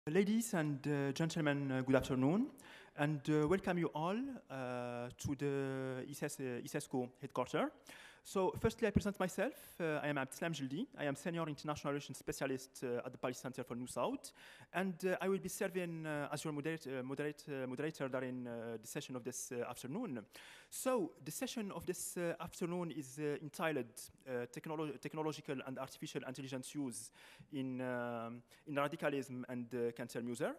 Ladies and gentlemen, good afternoon, and welcome you all to the ISESCO headquarters. So, firstly, I present myself. I am Abdeslam Jildi. I am Senior International Relations Specialist at the Policy Center for New South, and I will be serving as your moderator during the session of this afternoon. So, the session of this afternoon is entitled Technological and Artificial Intelligence Use in Radicalism and Countermeasure.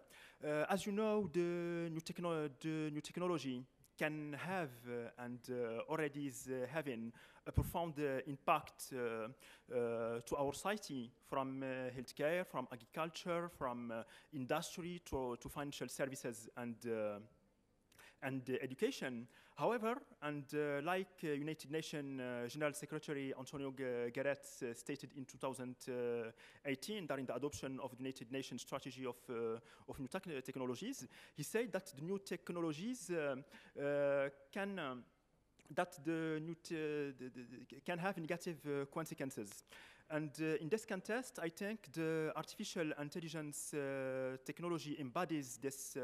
As you know, the new technology can have and already is having a profound impact to our society, from healthcare, from agriculture, from industry to financial services and education. However, and like United Nations General Secretary Antonio Guterres stated in 2018 during the adoption of the United Nations Strategy of New Technologies, he said that the new technologies can have negative consequences. And in this context, I think the artificial intelligence technology embodies this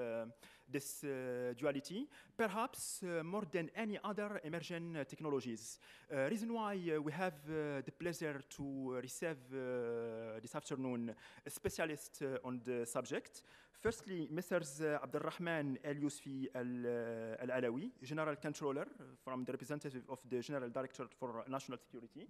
duality, perhaps more than any other emerging technologies. Reason why we have the pleasure to receive this afternoon a specialist on the subject. Firstly, Mr. Abdelrahman El Yousfi Al Alawi, General Controller from the representative of the General Director for National Security.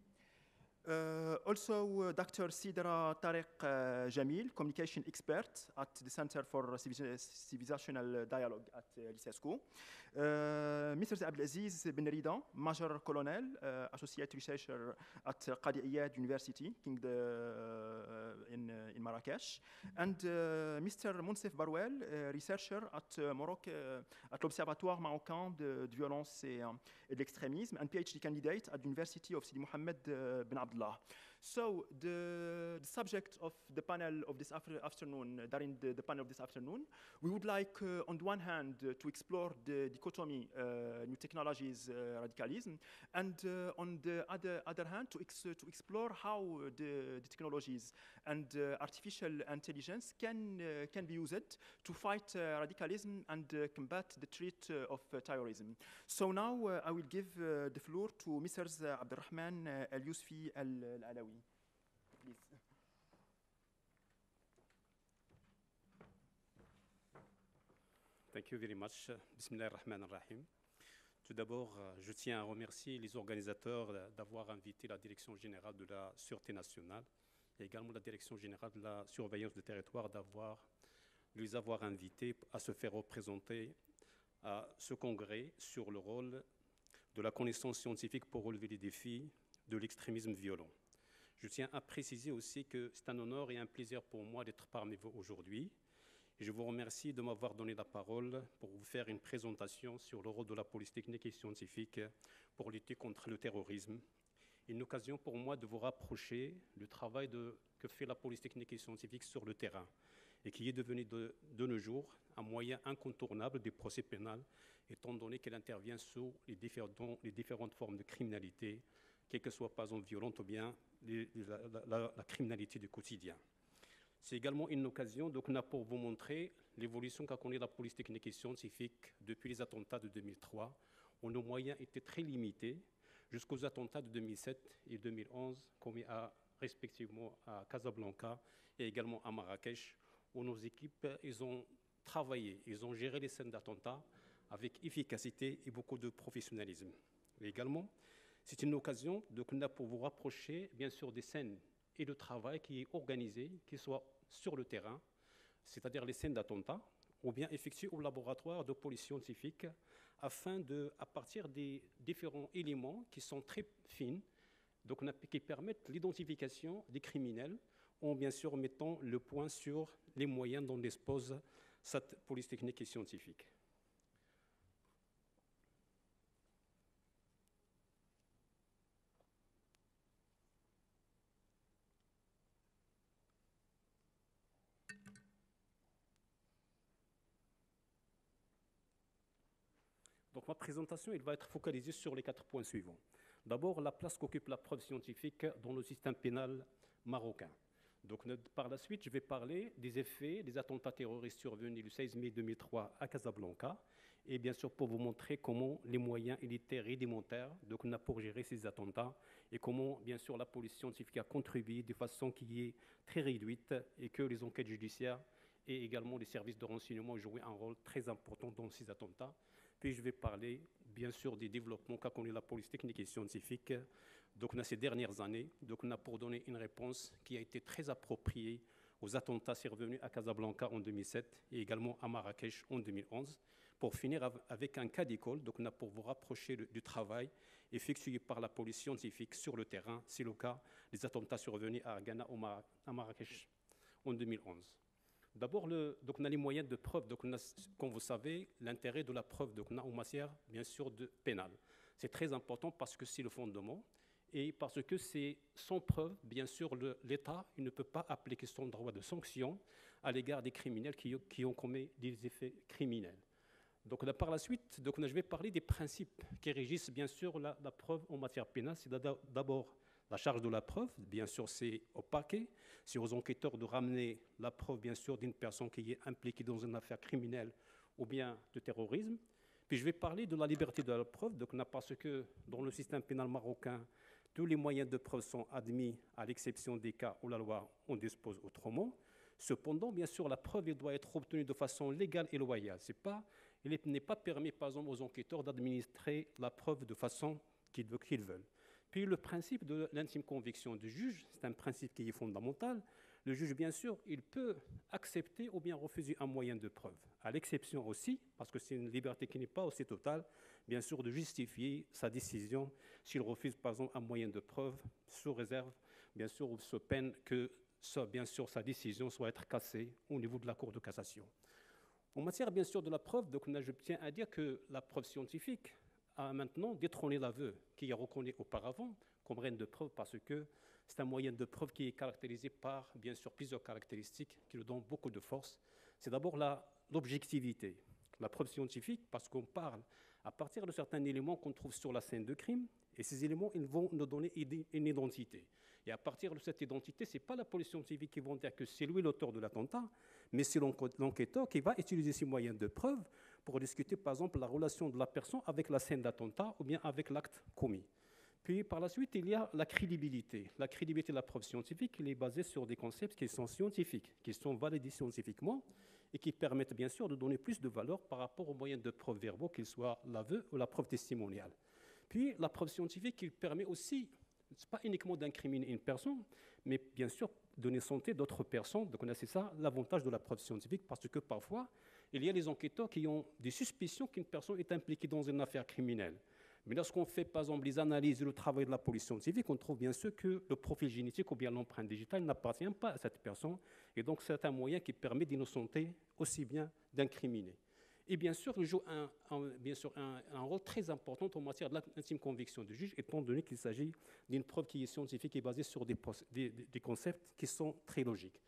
Also, Dr. Sidra Tariq Jamil, communication expert at the Center for Civilizational Dialogue at l'ISESCO. Mr. Abdelaziz Ben Rida, Major Colonel, Associate Researcher at Qadi Iyad University in Marrakesh. And Mr. Monsef Barouel, researcher at l'Observatoire Marocain de violence et de l'extrémisme, and PhD candidate at the University of Sidi Mohammed bin Abdullah. So the subject of the panel of this afternoon, during the panel of this afternoon, we would like, on the one hand, to explore the dichotomy new technologies, radicalism, and on the other hand, to explore how the technologies and artificial intelligence can be used to fight radicalism and combat the threat of terrorism. So now I will give the floor to Mr. Abdelrahman El Yousfi Al Alawi. Please. Thank you very much. Bismillah ar-Rahman ar-Rahim. Tout d'abord, je tiens à remercier les organisateurs d'avoir invité la Direction générale de la Sûreté nationale et également la Direction générale de la surveillance du territoire les avoir invités à se faire représenter à ce congrès sur le rôle de la connaissance scientifique pour relever les défis de l'extrémisme violent. Je tiens à préciser aussi que c'est un honneur et un plaisir pour moi d'être parmi vous aujourd'hui. Je vous remercie de m'avoir donné la parole pour vous faire une présentation sur le rôle de la police technique et scientifique pour lutter contre le terrorisme. Une occasion pour moi de vous rapprocher du travail que fait la police technique et scientifique sur le terrain et qui est devenu de nos jours un moyen incontournable des procès pénals, étant donné qu'elle intervient sur les différentes formes de criminalité, quelle que soit, par exemple, violente ou bien la criminalité du quotidien. C'est également une occasion pour vous montrer l'évolution qu'a connue la police technique et scientifique depuis les attentats de 2003, où nos moyens étaient très limités, jusqu'aux attentats de 2007 et 2011, commis respectivement à Casablanca et également à Marrakech, où nos équipes ont travaillé, ils ont géré les scènes d'attentats avec efficacité et beaucoup de professionnalisme. Et également, c'est une occasion pour vous rapprocher, bien sûr, des scènes et de travail qui est organisé, qui soit sur le terrain, c'est-à-dire les scènes d'attentats, ou bien effectuées au laboratoire de police scientifique, afin à partir des différents éléments qui sont très fines, donc qui permettent l'identification des criminels, en bien sûr mettant le point sur les moyens dont dispose cette police technique et scientifique. Donc ma présentation va être focalisée sur les 4 points suivants. D'abord, la place qu'occupe la preuve scientifique dans le système pénal marocain. Donc, par la suite, je vais parler des effets des attentats terroristes survenus le 16 mai 2003 à Casablanca, et bien sûr pour vous montrer comment les moyens militaires rudimentaires donc on a pour gérer ces attentats, et comment bien sûr la police scientifique a contribué de façon qui est très réduite, et que les enquêtes judiciaires et également les services de renseignement ont joué un rôle très important dans ces attentats. Puis je vais parler bien sûr des développements qu'a connu la police technique et scientifique donc, ces dernières années. Donc, on a pour donner une réponse qui a été très appropriée aux attentats survenus à Casablanca en 2007 et également à Marrakech en 2011. Pour finir avec un cas d'école, donc on a pour vous rapprocher du travail effectué par la police scientifique sur le terrain. C'est le cas des attentats survenus à Ghana ou à Marrakech en 2011. D'abord, donc on a les moyens de preuve. Donc, on a, comme vous savez, l'intérêt de la preuve donc on a en matière, bien sûr, de pénal. C'est très important parce que c'est le fondement. Et parce que c'est sans preuve, bien sûr, l'État ne peut pas appliquer son droit de sanction à l'égard des criminels qui ont commis des effets criminels. Donc là, par la suite, donc, je vais parler des principes qui régissent, bien sûr, la preuve en matière pénale. C'est d'abord la charge de la preuve. Bien sûr, c'est au parquet, c'est aux enquêteurs de ramener la preuve, bien sûr, d'une personne qui est impliquée dans une affaire criminelle ou bien de terrorisme. Puis je vais parler de la liberté de la preuve, donc, parce que dans le système pénal marocain, tous les moyens de preuve sont admis, à l'exception des cas où la loi en dispose autrement. Cependant, bien sûr, la preuve doit être obtenue de façon légale et loyale. Il n'est pas permis, par exemple, aux enquêteurs d'administrer la preuve de façon qu'ils veulent. Puis le principe de l'intime conviction du juge, c'est un principe qui est fondamental. Le juge, bien sûr, il peut accepter ou bien refuser un moyen de preuve, à l'exception aussi, parce que c'est une liberté qui n'est pas aussi totale, bien sûr, de justifier sa décision s'il refuse, par exemple, un moyen de preuve, sous réserve, bien sûr, ou sous peine que, bien sûr, sa décision soit être cassée au niveau de la Cour de cassation. En matière, bien sûr, de la preuve, donc, je tiens à dire que la preuve scientifique a maintenant détrôné l'aveu qui est reconnu auparavant comme moyen de preuve parce que c'est un moyen de preuve qui est caractérisé par, bien sûr, plusieurs caractéristiques qui lui donnent beaucoup de force. C'est d'abord l'objectivité. La preuve scientifique, parce qu'on parle à partir de certains éléments qu'on trouve sur la scène de crime, et ces éléments, ils vont nous donner une identité. Et à partir de cette identité, ce n'est pas la police scientifique qui va dire que c'est lui l'auteur de l'attentat, mais c'est l'enquêteur qui va utiliser ces moyens de preuve pour discuter, par exemple, la relation de la personne avec la scène d'attentat ou bien avec l'acte commis. Puis, par la suite, il y a la crédibilité. La crédibilité de la preuve scientifique, elle est basée sur des concepts qui sont scientifiques, qui sont validés scientifiquement et qui permettent, bien sûr, de donner plus de valeur par rapport aux moyens de preuve verbaux, qu'ils soient l'aveu ou la preuve testimoniale. Puis, la preuve scientifique, elle permet aussi, ce n'est pas uniquement d'incriminer une personne, mais bien sûr, donner santé d'autres personnes. Donc, c'est ça l'avantage de la preuve scientifique, parce que parfois, il y a des enquêteurs qui ont des suspicions qu'une personne est impliquée dans une affaire criminelle. Mais lorsqu'on fait, par exemple, les analyses et le travail de la police scientifique, on trouve bien sûr que le profil génétique ou bien l'empreinte digitale n'appartient pas à cette personne. Et donc, c'est un moyen qui permet d'innocenter aussi bien d'incriminer. Et bien sûr, il joue un rôle très important en matière de l'intime conviction du juge, étant donné qu'il s'agit d'une preuve qui est scientifique et basée sur des concepts qui sont très logiques.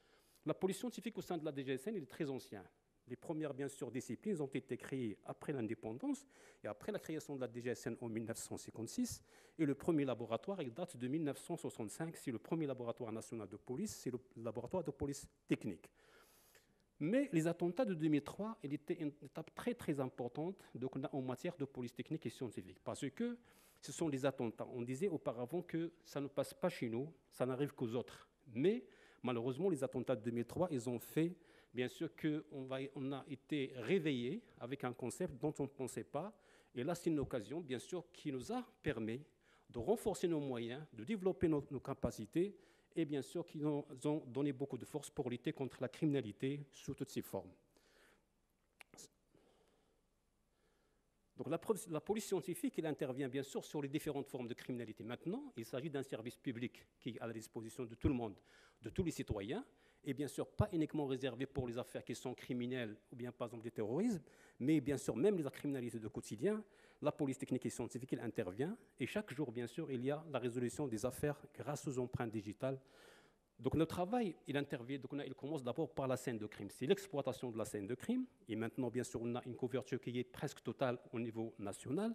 La police scientifique au sein de la DGSN est très ancienne. Les premières, bien sûr, disciplines ont été créées après l'indépendance et après la création de la DGSN en 1956. Et le premier laboratoire, il date de 1965. C'est le premier laboratoire national de police, c'est le laboratoire de police technique. Mais les attentats de 2003, il était une étape très, très importante en matière de police technique et scientifique. Parce que ce sont des attentats. On disait auparavant que ça ne passe pas chez nous, ça n'arrive qu'aux autres. Mais malheureusement, les attentats de 2003, ils ont fait bien sûr qu'on a été réveillé avec un concept dont on ne pensait pas. Et là, c'est une occasion, bien sûr, qui nous a permis de renforcer nos moyens, de développer nos capacités et bien sûr qui nous ont donné beaucoup de force pour lutter contre la criminalité sous toutes ses formes. Donc la police scientifique, elle intervient bien sûr sur les différentes formes de criminalité. Maintenant, il s'agit d'un service public qui est à la disposition de tout le monde, de tous les citoyens, et bien sûr pas uniquement réservé pour les affaires qui sont criminelles ou bien par exemple du terrorisme, mais bien sûr même les criminalités de quotidien. La police technique et scientifique, elle intervient et chaque jour, bien sûr, il y a la résolution des affaires grâce aux empreintes digitales. Donc le travail, il intervient, donc il commence d'abord par la scène de crime. C'est l'exploitation de la scène de crime et maintenant, bien sûr, on a une couverture qui est presque totale au niveau national.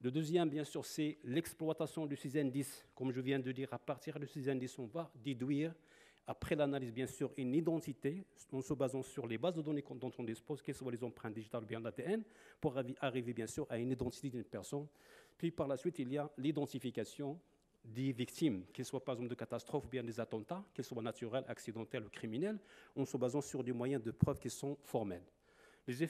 Le deuxième, bien sûr, c'est l'exploitation de ces indices. Comme je viens de dire, à partir de ces indices, on va déduire après l'analyse, bien sûr, une identité en se basant sur les bases de données dont on dispose, quelles soient les empreintes digitales ou bien l'ADN, pour arriver, bien sûr, à une identité d'une personne. Puis, par la suite, il y a l'identification des victimes, qu'elles soient par exemple de catastrophes ou bien des attentats, qu'elles soient naturels, accidentels ou criminels, en se basant sur des moyens de preuve qui sont formels. Les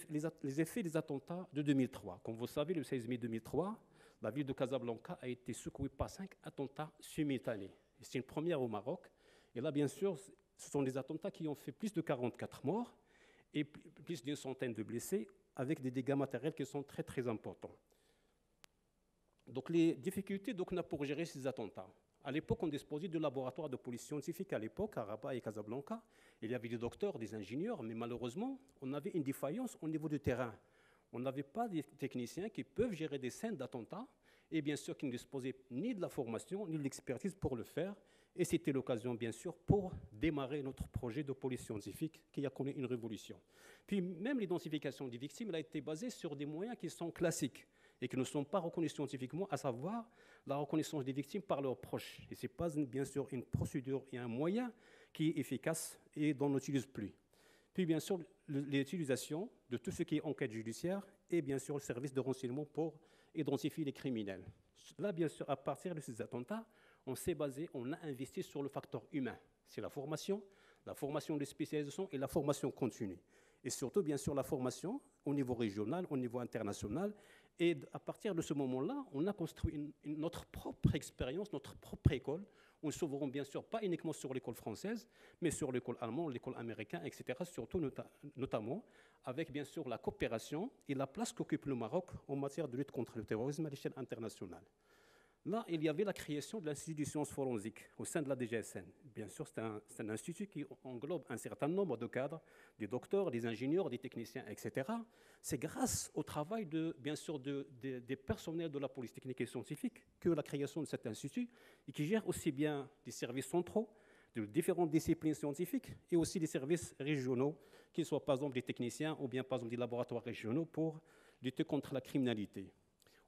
effets des attentats de 2003. Comme vous savez, le 16 mai 2003, la ville de Casablanca a été secouée par 5 attentats simultanés. C'est une première au Maroc. Et là, bien sûr, ce sont des attentats qui ont fait plus de 44 morts et plus d'une centaine de blessés, avec des dégâts matériels qui sont très, très importants. Donc, les difficultés qu'on a pour gérer ces attentats. À l'époque, on disposait de laboratoires de police scientifique à l'époque, à Rabat et Casablanca. Il y avait des docteurs, des ingénieurs, mais malheureusement, on avait une défaillance au niveau du terrain. On n'avait pas des techniciens qui peuvent gérer des scènes d'attentats et bien sûr qui ne disposaient ni de la formation, ni de l'expertise pour le faire. Et c'était l'occasion, bien sûr, pour démarrer notre projet de police scientifique qui a connu une révolution. Puis même l'identification des victimes, elle a été basée sur des moyens qui sont classiques et qui ne sont pas reconnus scientifiquement, à savoir la reconnaissance des victimes par leurs proches. Et ce n'est pas, bien sûr, une procédure et un moyen qui est efficace et dont on n'utilise plus. Puis, bien sûr, l'utilisation de tout ce qui est enquête judiciaire et, bien sûr, le service de renseignement pour identifier les criminels. Là, bien sûr, à partir de ces attentats, on s'est basé, on a investi sur le facteur humain. C'est la formation de spécialisation et la formation continue. Et surtout, bien sûr, la formation au niveau régional, au niveau international. Et à partir de ce moment-là, on a construit notre propre expérience, notre propre école. On ne s'ouvre bien sûr pas uniquement sur l'école française, mais sur l'école allemande, l'école américaine, etc. Surtout notamment avec bien sûr la coopération et la place qu'occupe le Maroc en matière de lutte contre le terrorisme à l'échelle internationale. Là, il y avait la création de l'Institut des sciences forensiques au sein de la DGSN. Bien sûr, c'est un institut qui englobe un certain nombre de cadres, des docteurs, des ingénieurs, des techniciens, etc. C'est grâce au travail, bien sûr, des personnels de la police technique et scientifique que la création de cet institut, et qui gère aussi bien des services centraux, de différentes disciplines scientifiques, et aussi des services régionaux, qu'ils soient par exemple des techniciens ou bien par exemple des laboratoires régionaux pour lutter contre la criminalité.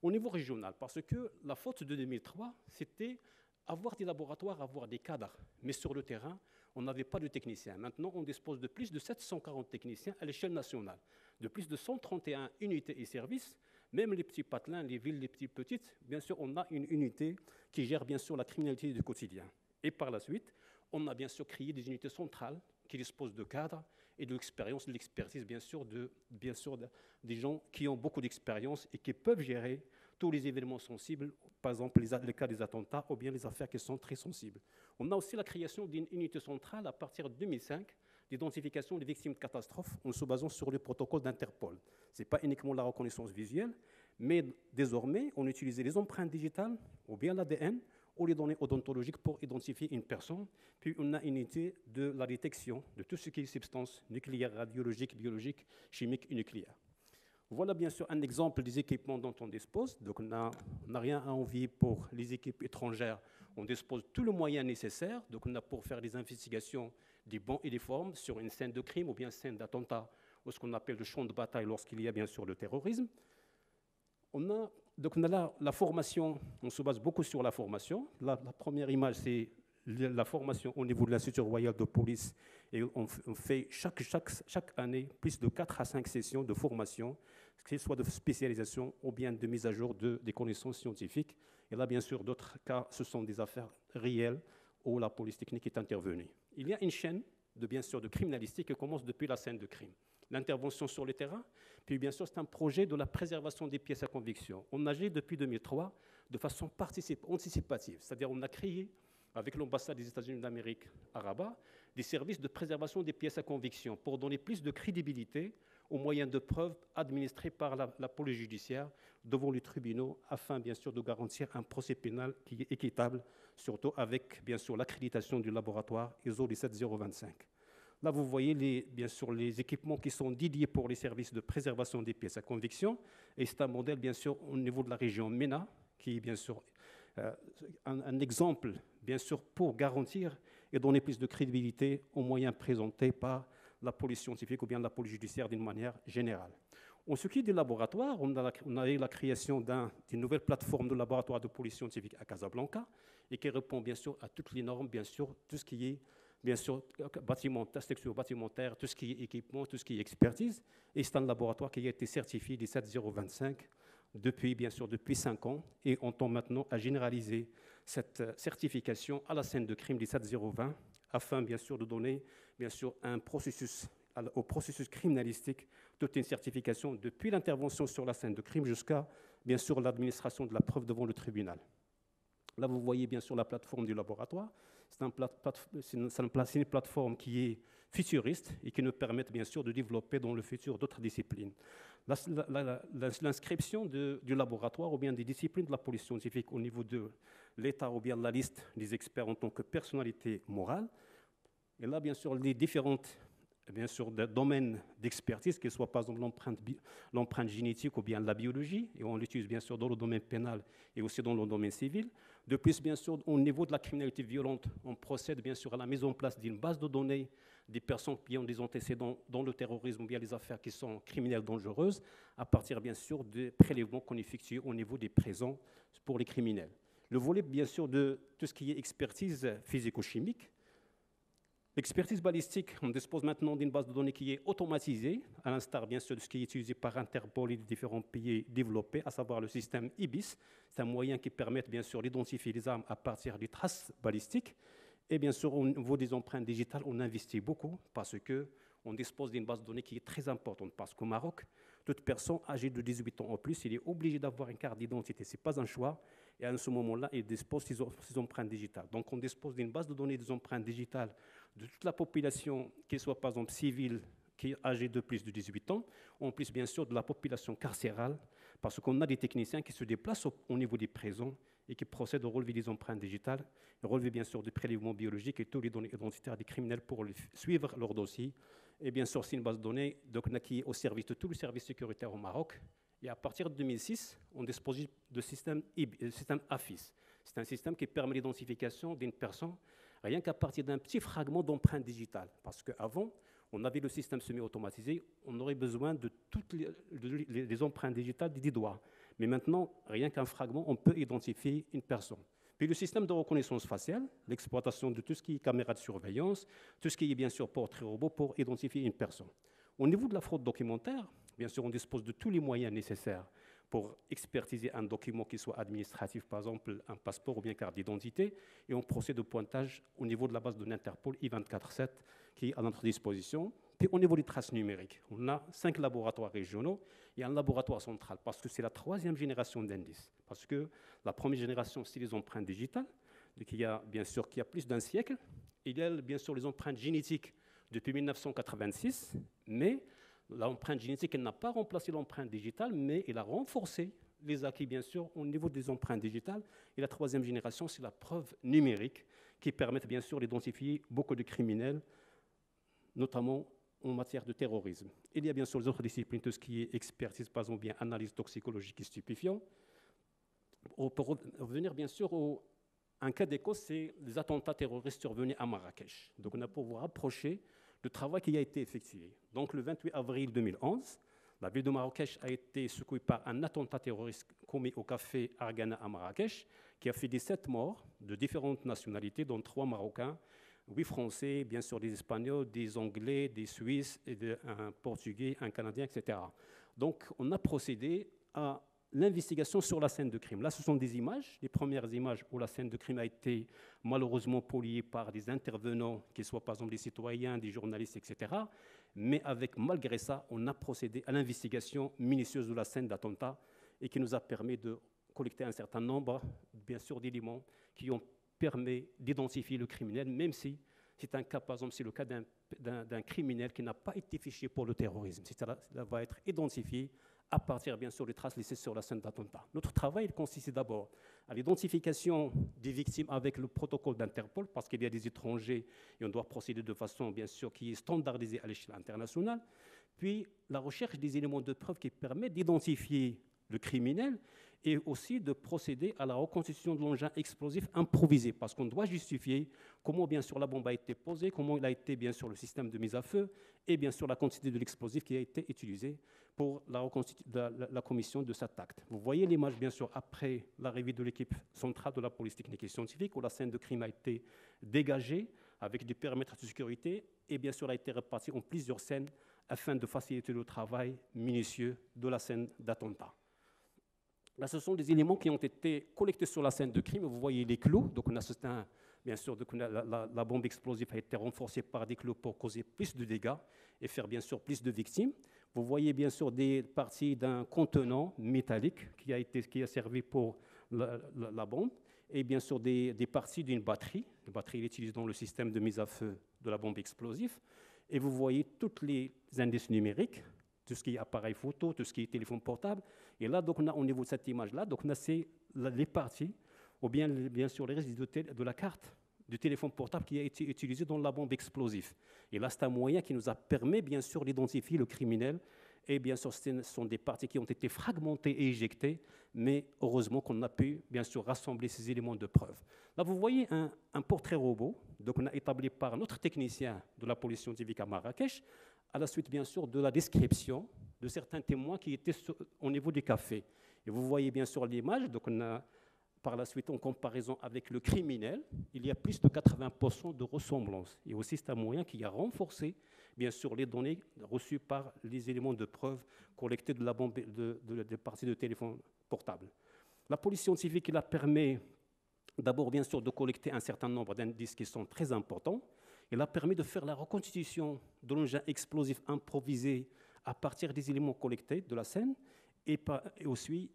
Au niveau régional, parce que la faute de 2003, c'était avoir des laboratoires, avoir des cadres. Mais sur le terrain, on n'avait pas de techniciens. Maintenant, on dispose de plus de 740 techniciens à l'échelle nationale, de plus de 131 unités et services. Même les petits patelins, les villes, les petites, bien sûr, on a une unité qui gère bien sûr la criminalité du quotidien. Et par la suite, on a bien sûr créé des unités centrales qui disposent de cadres et de l'expérience, de l'expertise, bien sûr, des gens qui ont beaucoup d'expérience et qui peuvent gérer tous les événements sensibles, par exemple les cas des attentats ou bien les affaires qui sont très sensibles. On a aussi la création d'une unité centrale à partir de 2005 d'identification des victimes de catastrophes en se basant sur le protocole d'Interpol. Ce n'est pas uniquement la reconnaissance visuelle, mais désormais, on utilise les empreintes digitales ou bien l'ADN ou les données odontologiques pour identifier une personne. Puis on a une unité de la détection de tout ce qui est substances nucléaires, radiologiques, biologiques, chimiques et nucléaires. Voilà bien sûr un exemple des équipements dont on dispose. Donc on n'a rien à envier pour les équipes étrangères. On dispose de tous les moyens nécessaires. Donc on a pour faire des investigations des bons et des formes sur une scène de crime ou bien scène d'attentat ou ce qu'on appelle le champ de bataille lorsqu'il y a bien sûr le terrorisme. Donc on a la formation, on se base beaucoup sur la formation. La première image, c'est la formation au niveau de l'Institut royal de police. Et on fait chaque année plus de 4 à 5 sessions de formation, que ce soit de spécialisation ou bien de mise à jour des connaissances scientifiques. Et là, bien sûr, d'autres cas, ce sont des affaires réelles où la police technique est intervenue. Il y a une chaîne, bien sûr, de criminalistique qui commence depuis la scène de crime. L'intervention sur le terrain, puis bien sûr, c'est un projet de la préservation des pièces à conviction. On agit depuis 2003 de façon anticipative, c'est-à-dire on a créé, avec l'ambassade des États-Unis d'Amérique à Rabat, des services de préservation des pièces à conviction pour donner plus de crédibilité aux moyens de preuve administrés par la police judiciaire devant les tribunaux afin, bien sûr, de garantir un procès pénal qui est équitable, surtout avec, bien sûr, l'accréditation du laboratoire ISO 17025. Là, vous voyez bien sûr les équipements qui sont dédiés pour les services de préservation des pièces à conviction. Et c'est un modèle, bien sûr, au niveau de la région MENA, qui est bien sûr un exemple, bien sûr, pour garantir et donner plus de crédibilité aux moyens présentés par la police scientifique ou bien la police judiciaire d'une manière générale. En ce qui est des laboratoires, on a eu la création d'une nouvelle plateforme de laboratoire de police scientifique à Casablanca et qui répond bien sûr à toutes les normes, bien sûr, tout ce qui est bien sûr, structure bâtimentaire, tout ce qui est équipement, tout ce qui est expertise. Et c'est un laboratoire qui a été certifié 17025 depuis 5 ans. Et on tend maintenant à généraliser cette certification à la scène de crime 17020 afin, bien sûr, de donner, bien sûr, au processus criminalistique toute une certification depuis l'intervention sur la scène de crime jusqu'à, bien sûr, l'administration de la preuve devant le tribunal. Là, vous voyez bien sûr la plateforme du laboratoire. C'est une plateforme qui est futuriste et qui nous permet bien sûr de développer dans le futur d'autres disciplines. L'inscription du laboratoire ou bien des disciplines de la police scientifique au niveau de l'État ou bien la liste des experts en tant que personnalité morale. Et là, bien sûr, les différentes domaines d'expertise, que ce soit par exemple l'empreinte génétique ou bien la biologie, et on l'utilise bien sûr dans le domaine pénal et aussi dans le domaine civil. De plus, bien sûr, au niveau de la criminalité violente, on procède bien sûr à la mise en place d'une base de données des personnes qui ont des antécédents dans le terrorisme ou bien les affaires qui sont criminelles dangereuses, à partir bien sûr des prélèvements qu'on effectue au niveau des prisons pour les criminels. Le volet bien sûr de tout ce qui est expertise physico-chimique. L'expertise balistique, on dispose maintenant d'une base de données qui est automatisée, à l'instar bien sûr de ce qui est utilisé par Interpol et les différents pays développés, à savoir le système IBIS. C'est un moyen qui permet bien sûr d'identifier les armes à partir des traces balistiques. Et bien sûr, au niveau des empreintes digitales, on investit beaucoup parce qu'on dispose d'une base de données qui est très importante. Parce qu'au Maroc, toute personne âgée de 18 ans ou plus, il est obligé d'avoir une carte d'identité. Ce n'est pas un choix. Et à ce moment-là, il dispose de ses empreintes digitales. Donc, on dispose d'une base de données des empreintes digitales de toute la population, qu'elle soit par exemple civile, qui est âgée de plus de 18 ans, en plus bien sûr de la population carcérale, parce qu'on a des techniciens qui se déplacent au niveau des prisons et qui procèdent au relevé des empreintes digitales, au relevé bien sûr des prélèvements biologiques et tous les données identitaires des criminels pour suivre leur dossier. Et bien sûr, c'est une base de données qui est au service de tous les services sécuritaires au Maroc. Et à partir de 2006, on dispose de système AFIS. C'est un système qui permet l'identification d'une personne rien qu'à partir d'un petit fragment d'empreinte digitale. Parce qu'avant, on avait le système semi-automatisé, on aurait besoin de toutes les empreintes digitales des 10 doigts. Mais maintenant, rien qu'un fragment, on peut identifier une personne. Puis le système de reconnaissance faciale, l'exploitation de tout ce qui est caméra de surveillance, tout ce qui est bien sûr portrait robot pour identifier une personne. Au niveau de la fraude documentaire, bien sûr, on dispose de tous les moyens nécessaires pour expertiser un document qui soit administratif, par exemple un passeport ou bien carte d'identité, et on procède au pointage au niveau de la base de données Interpol I247 qui est à notre disposition. Puis au niveau des traces numériques, on a 5 laboratoires régionaux et un laboratoire central, parce que c'est la 3e génération d'indices. Parce que la première génération, c'est les empreintes digitales, qui a plus d'un siècle. Il y a bien sûr les empreintes génétiques depuis 1986, mais l'empreinte génétique, elle n'a pas remplacé l'empreinte digitale, mais elle a renforcé les acquis, bien sûr, au niveau des empreintes digitales. Et la 3e génération, c'est la preuve numérique qui permet, bien sûr, d'identifier beaucoup de criminels, notamment en matière de terrorisme. Il y a bien sûr les autres disciplines, tout ce qui est expertise, par exemple, bien analyse toxicologique et stupéfiant. Pour revenir, bien sûr, un cas d'écho, c'est les attentats terroristes survenus à Marrakech. Donc, on a pour vous rapprocher le travail qui a été effectué. Donc, le 28 avril 2011, la ville de Marrakech a été secouée par un attentat terroriste commis au café Argana à Marrakech, qui a fait 17 morts de différentes nationalités, dont 3 Marocains, 8 Français, bien sûr des Espagnols, des Anglais, des Suisses, un Portugais, un Canadien, etc. Donc, on a procédé à l'investigation sur la scène de crime. Là, ce sont des images, les premières images où la scène de crime a été malheureusement polluée par des intervenants, qu'ils soient par exemple des citoyens, des journalistes, etc. Mais malgré ça, on a procédé à l'investigation minutieuse de la scène d'attentat et qui nous a permis de collecter un certain nombre, bien sûr, d'éléments qui ont permis d'identifier le criminel, même si c'est un cas, par exemple, c'est le cas d'un criminel qui n'a pas été fiché pour le terrorisme. Ça va être identifié à partir, bien sûr, des traces laissées sur la scène d'attentat. Notre travail consiste d'abord à l'identification des victimes avec le protocole d'Interpol, parce qu'il y a des étrangers et on doit procéder de façon, bien sûr, qui est standardisée à l'échelle internationale. Puis, la recherche des éléments de preuve qui permettent d'identifier le criminel et aussi de procéder à la reconstitution de l'engin explosif improvisé, parce qu'on doit justifier comment, bien sûr, la bombe a été posée, comment il a été, bien sûr, le système de mise à feu, et bien sûr, la quantité de l'explosif qui a été utilisée pour la commission de cet acte. Vous voyez l'image, bien sûr, après l'arrivée de l'équipe centrale de la police technique et scientifique, où la scène de crime a été dégagée avec des périmètres de sécurité, et bien sûr, a été répartie en plusieurs scènes afin de faciliter le travail minutieux de la scène d'attentat. Là, ce sont des éléments qui ont été collectés sur la scène de crime. Vous voyez les clous. Donc, on a bien sûr, la bombe explosive a été renforcée par des clous pour causer plus de dégâts et faire bien sûr plus de victimes. Vous voyez bien sûr des parties d'un contenant métallique qui a servi pour la bombe, et bien sûr des parties d'une batterie. La batterie est utilisée dans le système de mise à feu de la bombe explosive. Et vous voyez tous les indices numériques, tout ce qui est appareil photo, tout ce qui est téléphone portable. Et là, donc, on a au niveau de cette image-là, donc on a les parties, ou bien sûr les résidus de la carte du téléphone portable qui a été utilisé dans la bombe explosive. Et là, c'est un moyen qui nous a permis, bien sûr, d'identifier le criminel. Et bien sûr, ce sont des parties qui ont été fragmentées et éjectées, mais heureusement qu'on a pu, bien sûr, rassembler ces éléments de preuve. Là, vous voyez un portrait robot, donc on a établi par notre technicien de la police scientifique à Marrakech, à la suite, bien sûr, de la description de certains témoins qui étaient au niveau du café. Et vous voyez, bien sûr, l'image, donc on a par la suite, en comparaison avec le criminel, il y a plus de 80% de ressemblance. Et aussi, c'est un moyen qui a renforcé, bien sûr, les données reçues par les éléments de preuve collectés de la bombe des parties de téléphone portable. La police scientifique la permet d'abord, bien sûr, de collecter un certain nombre d'indices qui sont très importants. Elle a permis de faire la reconstitution de l'engin explosif improvisé à partir des éléments collectés de la scène et aussi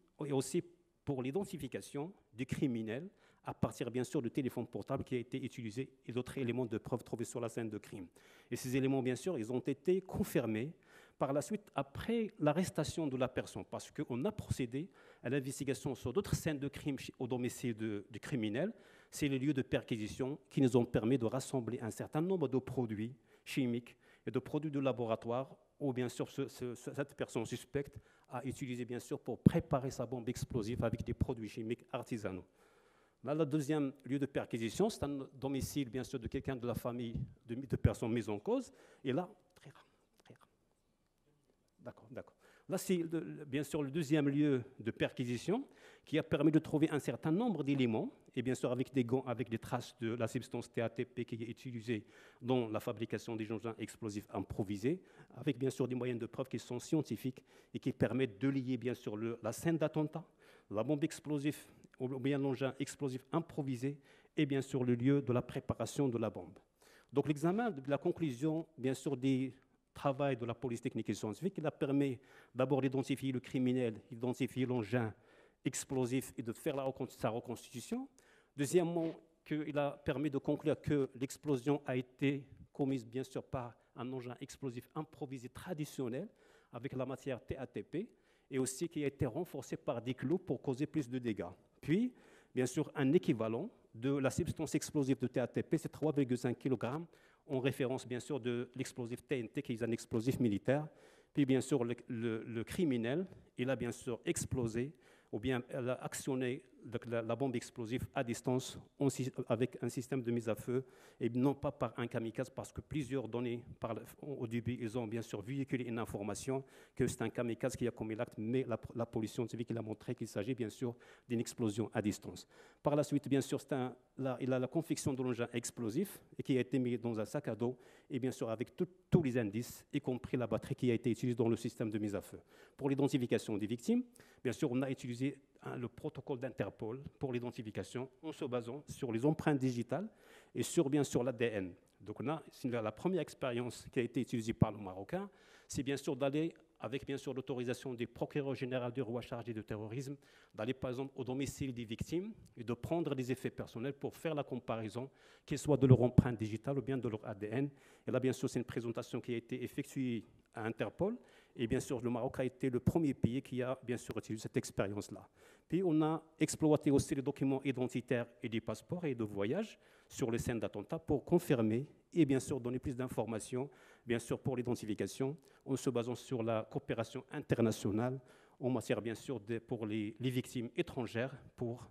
pour l'identification du criminel à partir, bien sûr, du téléphone portable qui a été utilisé et d'autres éléments de preuve trouvés sur la scène de crime. Et ces éléments, bien sûr, ils ont été confirmés par la suite après l'arrestation de la personne, parce qu'on a procédé à l'investigation sur d'autres scènes de crime au domicile du criminel. C'est les lieux de perquisition qui nous ont permis de rassembler un certain nombre de produits chimiques et de produits de laboratoire où, bien sûr, cette personne suspecte a utilisé, bien sûr, pour préparer sa bombe explosive avec des produits chimiques artisanaux. Là, le deuxième lieu de perquisition, c'est un domicile, bien sûr, de quelqu'un de la famille de personnes mises en cause. Et là, très rare. D'accord. Là, c'est bien sûr le deuxième lieu de perquisition qui a permis de trouver un certain nombre d'éléments, et bien sûr avec des gants, avec des traces de la substance TATP qui est utilisée dans la fabrication des engins explosifs improvisés, avec bien sûr des moyens de preuve qui sont scientifiques et qui permettent de lier bien sûr la scène d'attentat, la bombe explosive ou bien l'engin explosif improvisé et bien sûr le lieu de la préparation de la bombe. Donc l'examen de la conclusion, bien sûr, des travail de la police technique et scientifique, il a permis d'abord d'identifier le criminel, d'identifier l'engin explosif et de faire sa reconstitution. Deuxièmement, il a permis de conclure que l'explosion a été commise bien sûr par un engin explosif improvisé traditionnel avec la matière TATP et aussi qui a été renforcé par des clous pour causer plus de dégâts. Puis, bien sûr, un équivalent de la substance explosive de TATP, c'est 3,5 kg en référence bien sûr de l'explosif TNT qui est un explosif militaire. Puis bien sûr le criminel, il a bien sûr explosé ou bien elle a actionné la bombe explosive à distance avec un système de mise à feu et non pas par un kamikaze parce que plusieurs données au début ils ont bien sûr véhiculé une information que c'est un kamikaze qui a commis l'acte, mais la police scientifique il a montré qu'il s'agit bien sûr d'une explosion à distance. Par la suite bien sûr il a la confection de l'engin explosif et qui a été mis dans un sac à dos et bien sûr avec tous les indices y compris la batterie qui a été utilisée dans le système de mise à feu. Pour l'identification des victimes, bien sûr on a utilisé le protocole d'Interpol pour l'identification en se basant sur les empreintes digitales et sur, bien sûr, l'ADN. Donc, la première expérience qui a été utilisée par le Marocain, c'est bien sûr d'aller, avec bien sûr l'autorisation du procureur général du roi chargé de terrorisme, d'aller par exemple au domicile des victimes et de prendre des effets personnels pour faire la comparaison, qu'ils soient de leur empreinte digitale ou bien de leur ADN. Et là, bien sûr, c'est une présentation qui a été effectuée à Interpol. Et bien sûr, le Maroc a été le premier pays qui a bien sûr utilisé cette expérience-là. Puis on a exploité aussi les documents identitaires et des passeports et de voyage sur les scènes d'attentat pour confirmer et bien sûr donner plus d'informations, bien sûr pour l'identification, en se basant sur la coopération internationale en matière bien sûr pour les victimes étrangères pour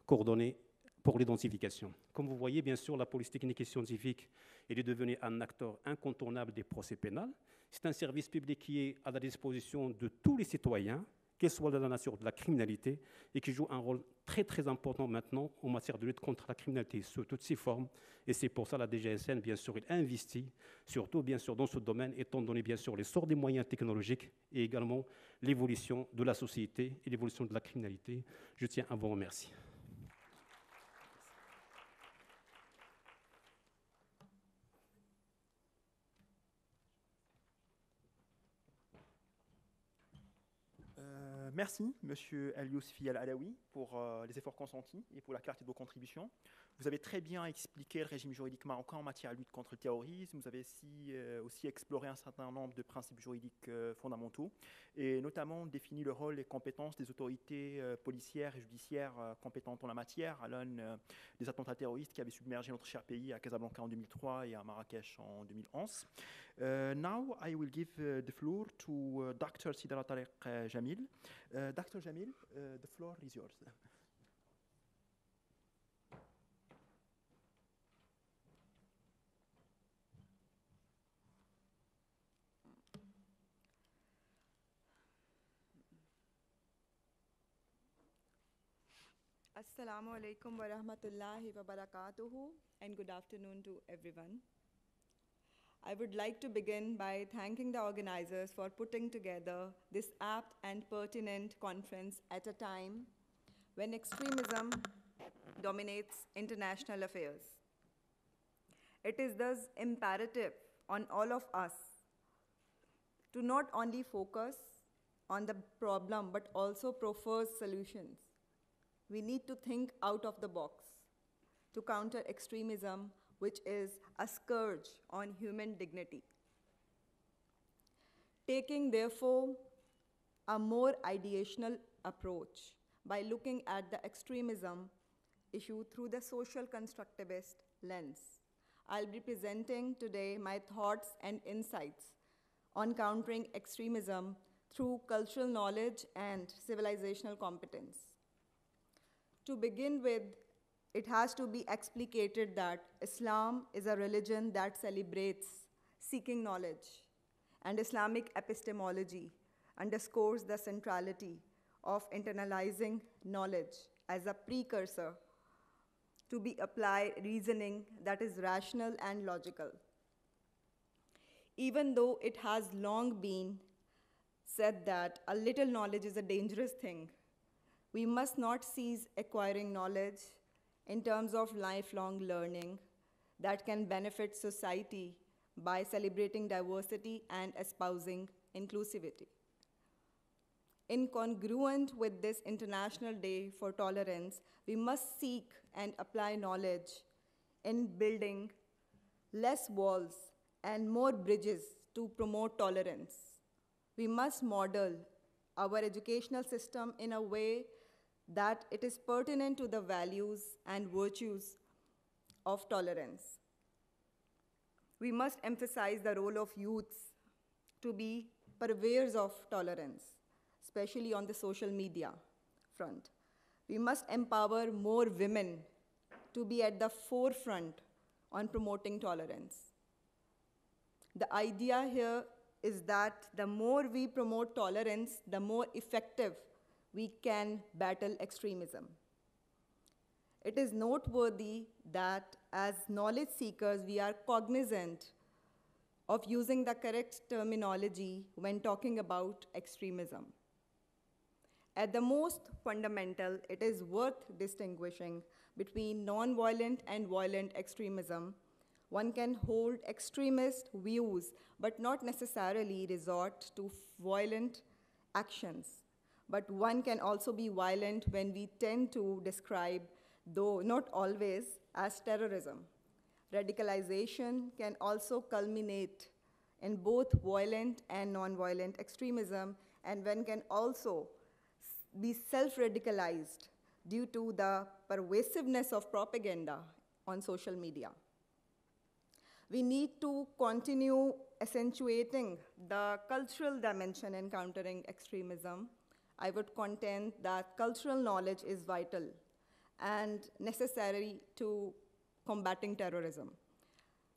coordonner pour l'identification. Comme vous voyez, bien sûr, la police technique et scientifique est devenue un acteur incontournable des procès pénals. C'est un service public qui est à la disposition de tous les citoyens qu'elle soit de la nature de la criminalité, et qui joue un rôle très très important maintenant en matière de lutte contre la criminalité sous toutes ses formes. Et c'est pour ça la DGSN, bien sûr, il investit, surtout bien sûr dans ce domaine, étant donné bien sûr l'essor des moyens technologiques et également l'évolution de la société et l'évolution de la criminalité. Je tiens à vous remercier. Merci, Monsieur El Yousfi Al-Alaoui, pour les efforts consentis et pour la clarté de vos contributions. Vous avez très bien expliqué le régime juridique marocain en matière de lutte contre le terrorisme. Vous avez aussi exploré un certain nombre de principes juridiques fondamentaux et notamment défini le rôle et compétences des autorités policières et judiciaires compétentes en la matière à l'aune des attentats terroristes qui avaient submergé notre cher pays à Casablanca en 2003 et à Marrakech en 2011. Now I will give the floor to Dr. Sidara Tariq Jamil. Dr. Jamil, the floor is yours. Assalamu alaikum wa rahmatullahi wa barakatuhu, and good afternoon to everyone. I would like to begin by thanking the organizers for putting together this apt and pertinent conference at a time when extremism dominates international affairs. It is thus imperative on all of us to not only focus on the problem but also propose solutions. We need to think out of the box to counter extremism, which is a scourge on human dignity. Taking, therefore, a more ideational approach by looking at the extremism issue through the social constructivist lens, I'll be presenting today my thoughts and insights on countering extremism through cultural knowledge and civilizational competence. To begin with, it has to be explicated that Islam is a religion that celebrates seeking knowledge, and Islamic epistemology underscores the centrality of internalizing knowledge as a precursor to be applied reasoning that is rational and logical. Even though it has long been said that a little knowledge is a dangerous thing, we must not cease acquiring knowledge in terms of lifelong learning that can benefit society by celebrating diversity and espousing inclusivity. Incongruent with this International Day for Tolerance, we must seek and apply knowledge in building less walls and more bridges to promote tolerance. We must model our educational system in a way that it is pertinent to the values and virtues of tolerance. We must emphasize the role of youths to be purveyors of tolerance, especially on the social media front. We must empower more women to be at the forefront on promoting tolerance. The idea here is that the more we promote tolerance, the more effective we can battle extremism. It is noteworthy that as knowledge seekers, we are cognizant of using the correct terminology when talking about extremism. At the most fundamental, it is worth distinguishing between nonviolent and violent extremism. One can hold extremist views, but not necessarily resort to violent actions. But one can also be violent when we tend to describe, though not always, as terrorism. Radicalization can also culminate in both violent and nonviolent extremism, and one can also be self-radicalized due to the pervasiveness of propaganda on social media. We need to continue accentuating the cultural dimension in countering extremism. I would contend that cultural knowledge is vital and necessary to combating terrorism.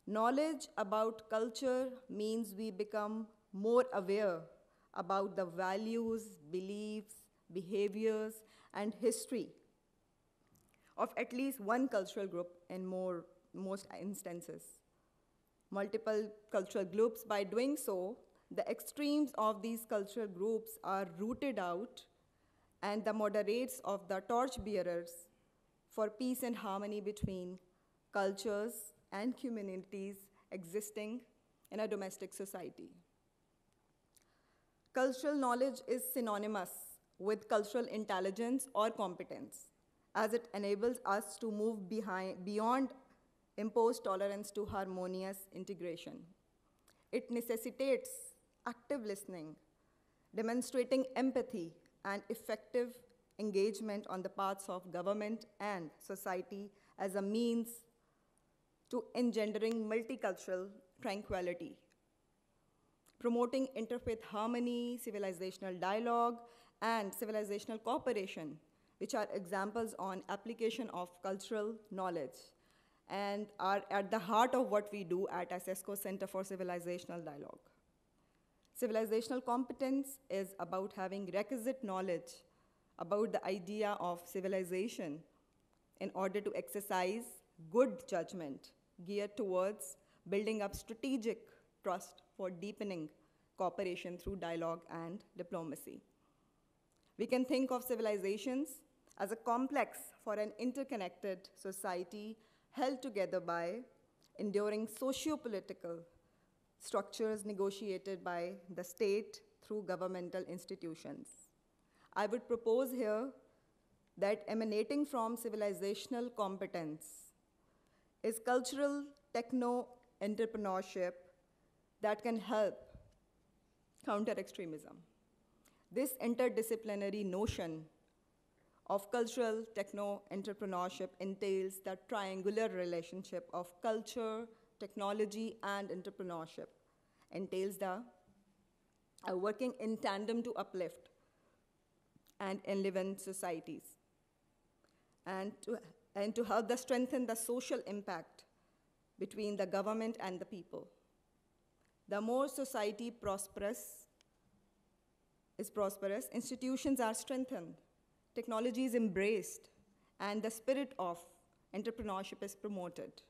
Knowledge about culture means we become more aware about the values, beliefs, behaviors, and history of at least one cultural group in most instances. Multiple cultural groups, by doing so, the extremes of these cultural groups are rooted out, and the moderates of the torchbearers for peace and harmony between cultures and communities existing in a domestic society. Cultural knowledge is synonymous with cultural intelligence or competence, as it enables us to move beyond imposed tolerance to harmonious integration. It necessitates active listening, demonstrating empathy and effective engagement on the parts of government and society as a means to engendering multicultural tranquility, promoting interfaith harmony, civilizational dialogue, and civilizational cooperation, which are examples on application of cultural knowledge and are at the heart of what we do at ISESCO Center for Civilizational Dialogue. Civilizational competence is about having requisite knowledge about the idea of civilization in order to exercise good judgment geared towards building up strategic trust for deepening cooperation through dialogue and diplomacy. We can think of civilizations as a complex for an interconnected society held together by enduring socio-political structures negotiated by the state through governmental institutions. I would propose here that emanating from civilizational competence is cultural techno-entrepreneurship that can help counter extremism. This interdisciplinary notion of cultural techno-entrepreneurship entails the triangular relationship of culture, technology, and entrepreneurship, entails the working in tandem to uplift and enliven societies, and to help strengthen the social impact between the government and the people. The more society is prosperous, institutions are strengthened, technology is embraced, and the spirit of entrepreneurship is promoted,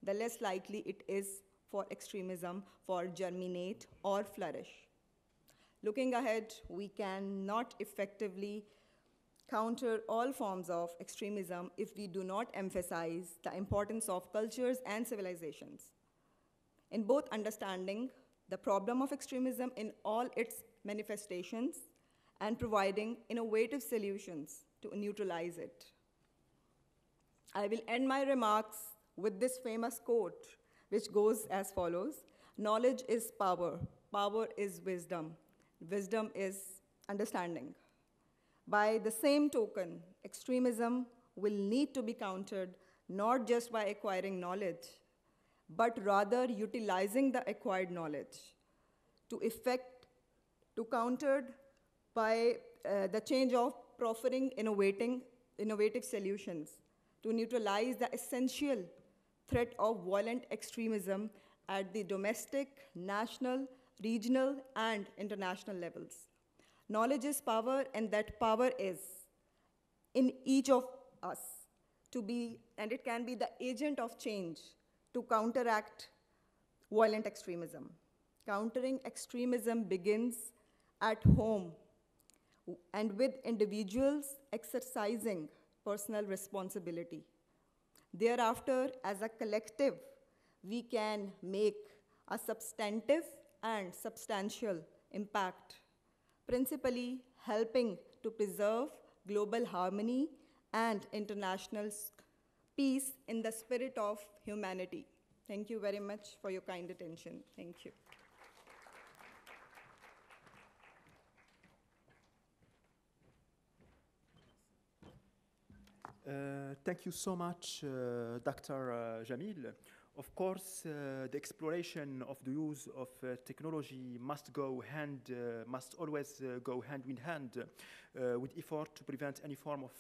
the less likely it is for extremism to germinate or flourish. Looking ahead, we cannot effectively counter all forms of extremism if we do not emphasize the importance of cultures and civilizations in both understanding the problem of extremism in all its manifestations and providing innovative solutions to neutralize it. I will end my remarks with this famous quote, which goes as follows: "Knowledge is power, power is wisdom, wisdom is understanding." By the same token, extremism will need to be countered not just by acquiring knowledge, but rather utilizing the acquired knowledge to countered by the change of proffering innovative solutions to neutralize the essential threat of violent extremism at the domestic, national, regional, and international levels. Knowledge is power, and that power is in each of us and it can be the agent of change to counteract violent extremism. Countering extremism begins at home and with individuals exercising personal responsibility. Thereafter, as a collective, we can make a substantive and substantial impact, principally helping to preserve global harmony and international peace in the spirit of humanity. Thank you very much for your kind attention. Thank you. Thank you so much, Dr. Jamil. Of course, the exploration of the use of technology must always go hand in hand with effort to prevent any form of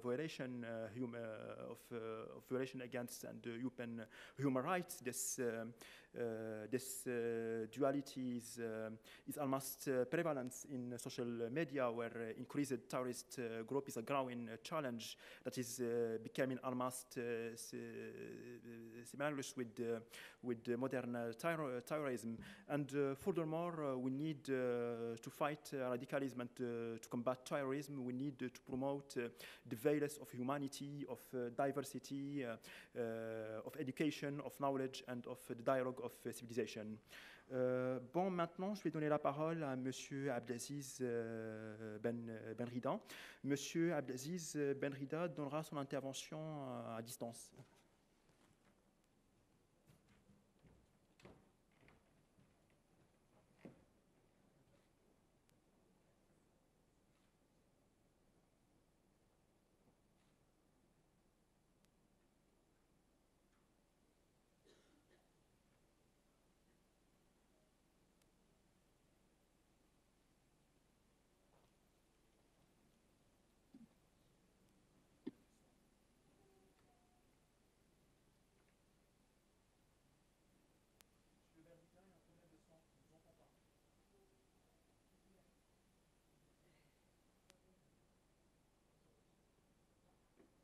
violation against and human rights. This this duality is almost prevalent in social media, where increased terrorist group is a growing challenge that is becoming almost synonymous with modern terrorism. And furthermore, we need to fight radicalism and to combat terrorism. We need to promote the values of humanity, of diversity, of education, of knowledge, and of the dialogue of civilization. Bon, maintenant, je vais donner la parole à Monsieur Abdelaziz Benrida. Monsieur Abdelaziz Benrida donnera son intervention à distance.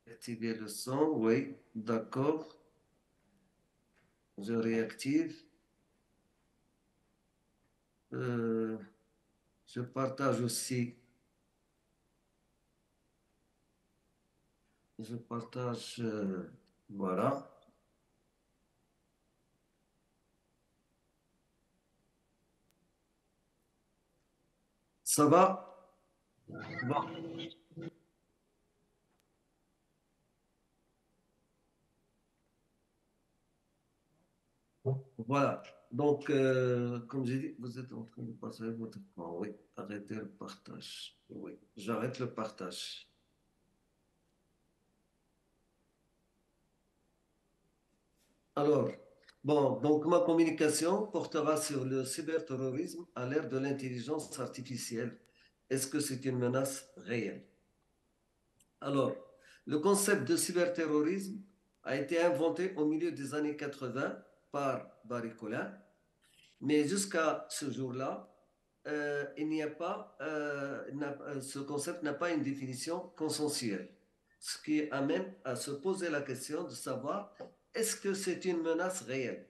Activer le son, oui, d'accord. Je réactive. Je partage aussi. Je partage, voilà. Ça va? Bon. Voilà. Donc, comme j'ai dit, vous êtes en train de passer votre temps. Oui, arrêtez le partage. Oui, j'arrête le partage. Alors, bon, donc ma communication portera sur le cyberterrorisme à l'ère de l'intelligence artificielle. Est-ce que c'est une menace réelle? Alors, le concept de cyberterrorisme a été inventé au milieu des années 80 par Barry Collin, mais jusqu'à ce jour-là, il n'y a pas, ce concept n'a pas une définition consensuelle, ce qui amène à se poser la question de savoir est-ce que c'est une menace réelle?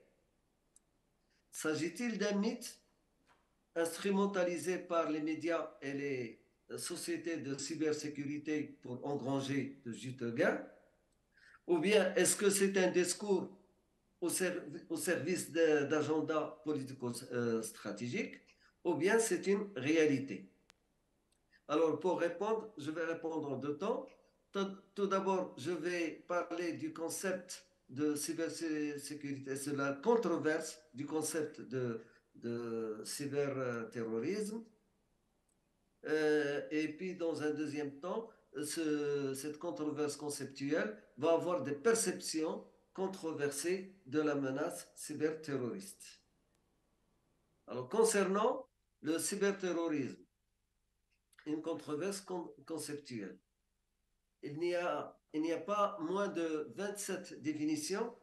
S'agit-il d'un mythe instrumentalisé par les médias et les sociétés de cybersécurité pour engranger de juteux gains? Ou bien est-ce que c'est un discours au service d'agenda politico-stratégique? Ou bien c'est une réalité? Alors, pour répondre, je vais répondre en deux temps. Tout d'abord, je vais parler du concept de cybersécurité, c'est la controverse du concept de cyberterrorisme. Et puis, dans un deuxième temps, cette controverse conceptuelle va avoir des perceptions controversées de la menace cyberterroriste. Alors, concernant le cyberterrorisme, une controverse conceptuelle. Il n'y a pas moins de 27 définitions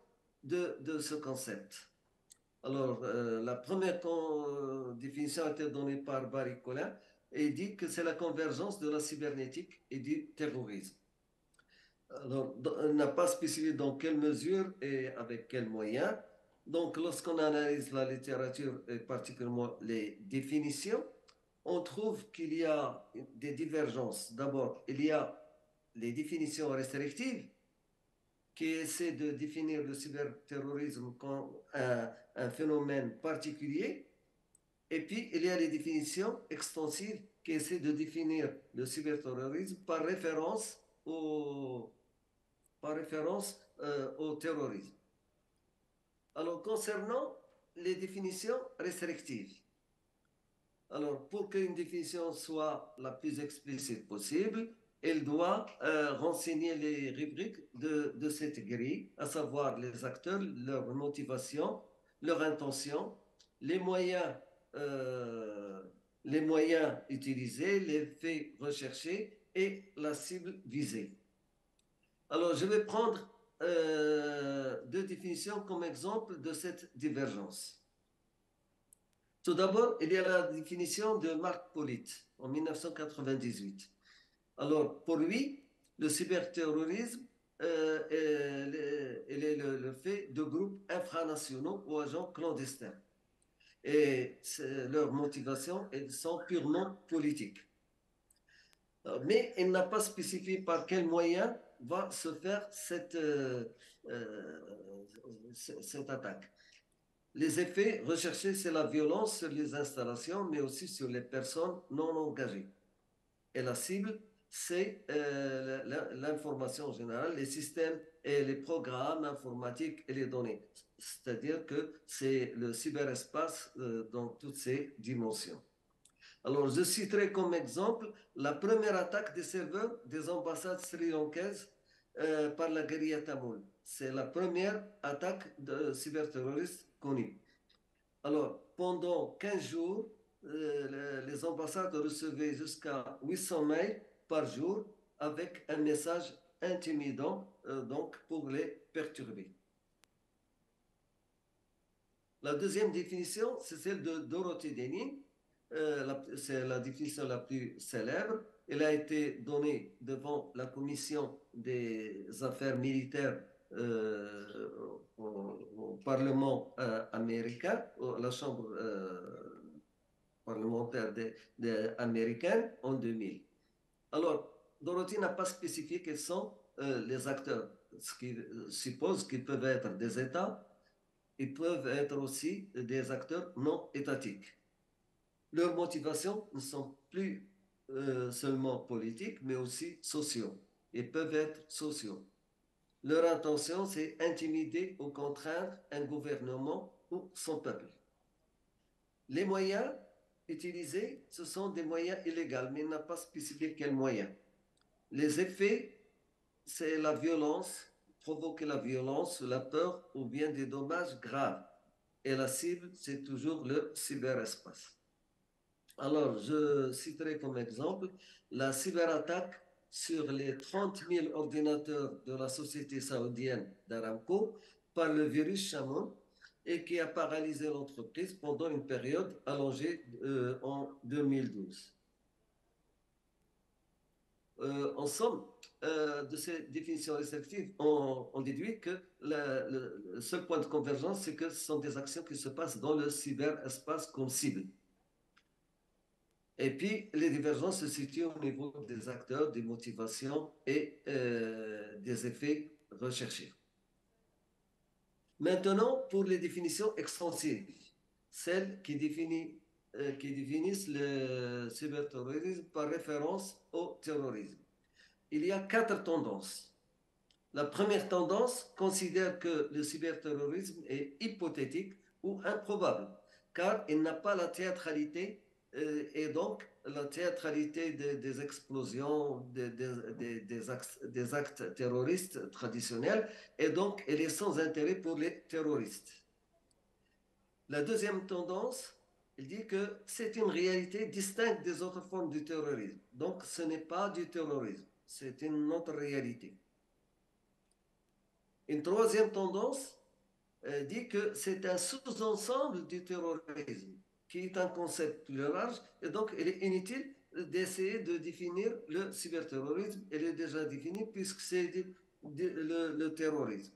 de ce concept. Alors, la première définition a été donnée par Barry Collin et dit que c'est la convergence de la cybernétique et du terrorisme. Alors, il n'a pas spécifié dans quelle mesure et avec quels moyens. Donc, lorsqu'on analyse la littérature et particulièrement les définitions, on trouve qu'il y a des divergences. D'abord, il y a les définitions restrictives qui essaient de définir le cyberterrorisme comme un phénomène particulier. Et puis, il y a les définitions extensives qui essaient de définir le cyberterrorisme par référence au terrorisme. Alors, concernant les définitions restrictives, alors, pour qu'une définition soit la plus explicite possible, elle doit renseigner les rubriques de cette grille, à savoir les acteurs, leur motivation, leur intention, les moyens utilisés, les faits recherchés et la cible visée. Alors, je vais prendre deux définitions comme exemple de cette divergence. Tout d'abord, il y a la définition de Marc Pollitt en 1998. Alors, pour lui, le cyberterrorisme est le fait de groupes infranationaux ou agents clandestins. Et leurs motivations sont purement politiques. Mais il n'a pas spécifié par quels moyens va se faire cette attaque. Les effets recherchés, c'est la violence sur les installations, mais aussi sur les personnes non engagées. Et la cible, c'est l'information générale, les systèmes et les programmes informatiques et les données. C'est-à-dire que c'est le cyberespace dans toutes ses dimensions. Alors, je citerai comme exemple la première attaque des serveurs des ambassades sri-lankaises par la guérilla tamoule. C'est la première attaque de cyberterroriste connue. Alors, pendant 15 jours, les ambassades recevaient jusqu'à 800 mails par jour avec un message intimidant donc pour les perturber. La deuxième définition, c'est celle de Dorothy Denning. C'est la définition la plus célèbre. Elle a été donnée devant la commission des affaires militaires au Parlement américain, la Chambre parlementaire américaine en 2000. Alors, Dorothy n'a pas spécifié quels sont les acteurs, ce qui suppose qu'ils peuvent être des États, ils peuvent être aussi des acteurs non étatiques. Leurs motivations ne sont plus seulement politiques, mais aussi sociaux. Ils peuvent être sociaux. Leur intention, c'est intimider ou contraindre un gouvernement ou son peuple. Les moyens utilisés, ce sont des moyens illégaux, mais il n'a pas spécifié quels moyens. Les effets, c'est la violence, provoquer la violence, la peur ou bien des dommages graves. Et la cible, c'est toujours le cyberespace. Alors, je citerai comme exemple la cyberattaque sur les 30 000 ordinateurs de la société saoudienne d'Aramco par le virus Shamoun et qui a paralysé l'entreprise pendant une période allongée en 2012. En somme, de ces définitions restrictives, on déduit que le seul point de convergence, c'est que ce sont des actions qui se passent dans le cyberespace comme cible. Et puis, les divergences se situent au niveau des acteurs, des motivations et des effets recherchés. Maintenant, pour les définitions extensives, celles qui définissent le cyberterrorisme par référence au terrorisme. Il y a 4 tendances. La première tendance considère que le cyberterrorisme est hypothétique ou improbable, car il n'a pas la théâtralité et donc la théâtralité des explosions, des actes terroristes traditionnels, et donc elle est sans intérêt pour les terroristes. La deuxième tendance, il dit que c'est une réalité distincte des autres formes du terrorisme. Donc ce n'est pas du terrorisme, c'est une autre réalité. Une troisième tendance dit que c'est un sous-ensemble du terrorisme, qui est un concept plus large, et donc il est inutile d'essayer de définir le cyberterrorisme. Il est déjà défini puisque c'est le terrorisme.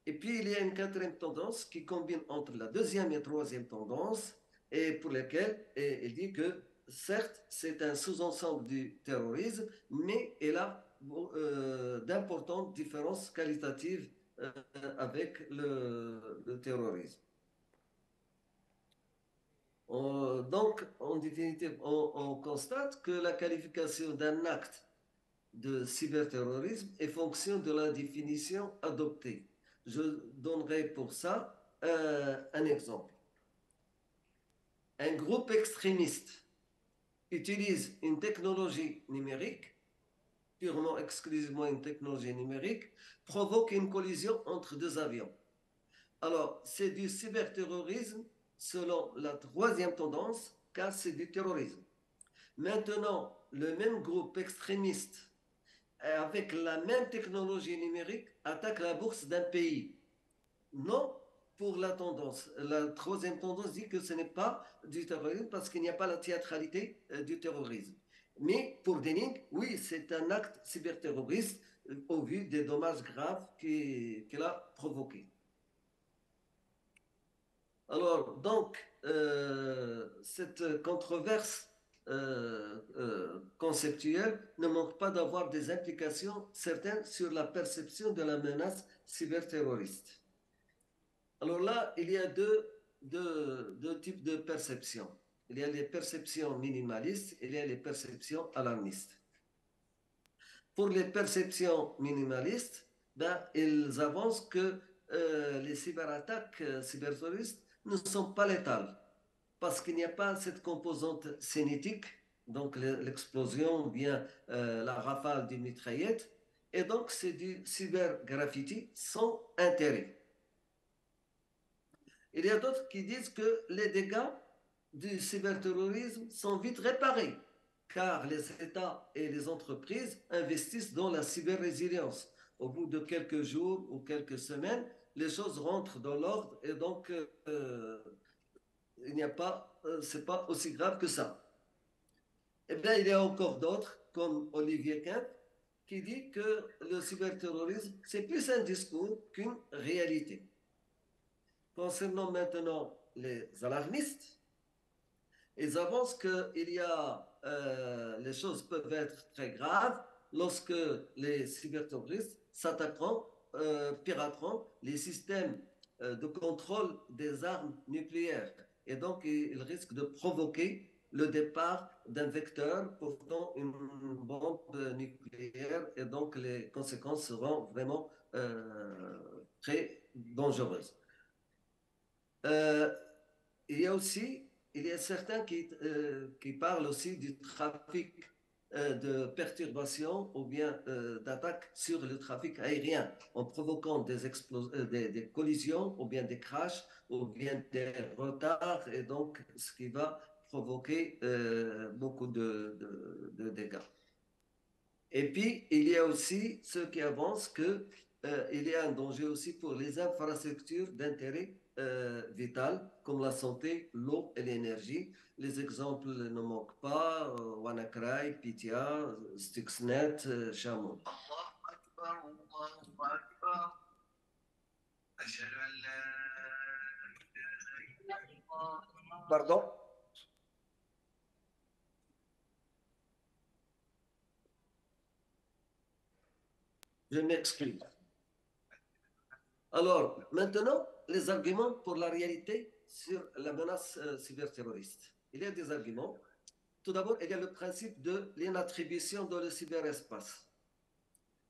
Et puis il y a une quatrième tendance qui combine entre la deuxième et troisième tendance, et pour laquelle il dit que certes c'est un sous-ensemble du terrorisme, mais il a d'importantes différences qualitatives avec le terrorisme. Donc, en définitive, on constate que la qualification d'un acte de cyberterrorisme est fonction de la définition adoptée. Je donnerai pour ça un exemple. Un groupe extrémiste utilise une technologie numérique, purement exclusivement une technologie numérique, provoque une collision entre 2 avions. Alors, c'est du cyberterrorisme selon la troisième tendance, car c'est du terrorisme. Maintenant, le même groupe extrémiste avec la même technologie numérique, attaque la bourse d'un pays. Non pour la tendance. La troisième tendance dit que ce n'est pas du terrorisme parce qu'il n'y a pas la théâtralité du terrorisme. Mais pour Denning, oui, c'est un acte cyberterroriste au vu des dommages graves qu'il a provoqués. Alors, donc, cette controverse conceptuelle ne manque pas d'avoir des implications certaines sur la perception de la menace cyberterroriste. Alors là, il y a deux types de perceptions. Il y a les perceptions minimalistes et il y a les perceptions alarmistes. Pour les perceptions minimalistes, ben, ils avancent que les cyberattaques cyberterroristes ne sont pas létales parce qu'il n'y a pas cette composante cinétique, donc l'explosion ou bien la rafale d'une mitraillette, et donc c'est du cybergraffiti sans intérêt. Il y a d'autres qui disent que les dégâts du cyberterrorisme sont vite réparés, car les États et les entreprises investissent dans la cyber-résilience. Au bout de quelques jours ou quelques semaines, les choses rentrent dans l'ordre et donc il n'y a pas, c'est pas aussi grave que ça. Eh bien, il y a encore d'autres, comme Olivier Kemp, qui dit que le cyberterrorisme, c'est plus un discours qu'une réalité. Concernant maintenant les alarmistes, ils avancent que les choses peuvent être très graves lorsque les cyberterroristes s'attaqueront, pirateront les systèmes de contrôle des armes nucléaires. Et donc, ils risquent de provoquer le départ d'un vecteur portant une bombe nucléaire et donc les conséquences seront vraiment très dangereuses. Il y a certains qui parlent aussi du trafic de perturbations ou bien d'attaques sur le trafic aérien en provoquant des collisions ou bien des crashs ou bien des retards et donc ce qui va provoquer beaucoup de dégâts. Et puis, il y a aussi ceux qui avancent qu'il y a un danger aussi pour les infrastructures d'intérêt vital, comme la santé, l'eau et l'énergie. Les exemples ne manquent pas, WannaCry, Pythia, Stuxnet, Chameau. Pardon? Je m'explique. Alors, maintenant, les arguments pour la réalité sur la menace cyberterroriste. Il y a des arguments. Tout d'abord, il y a le principe de l'inattribution dans le cyberespace.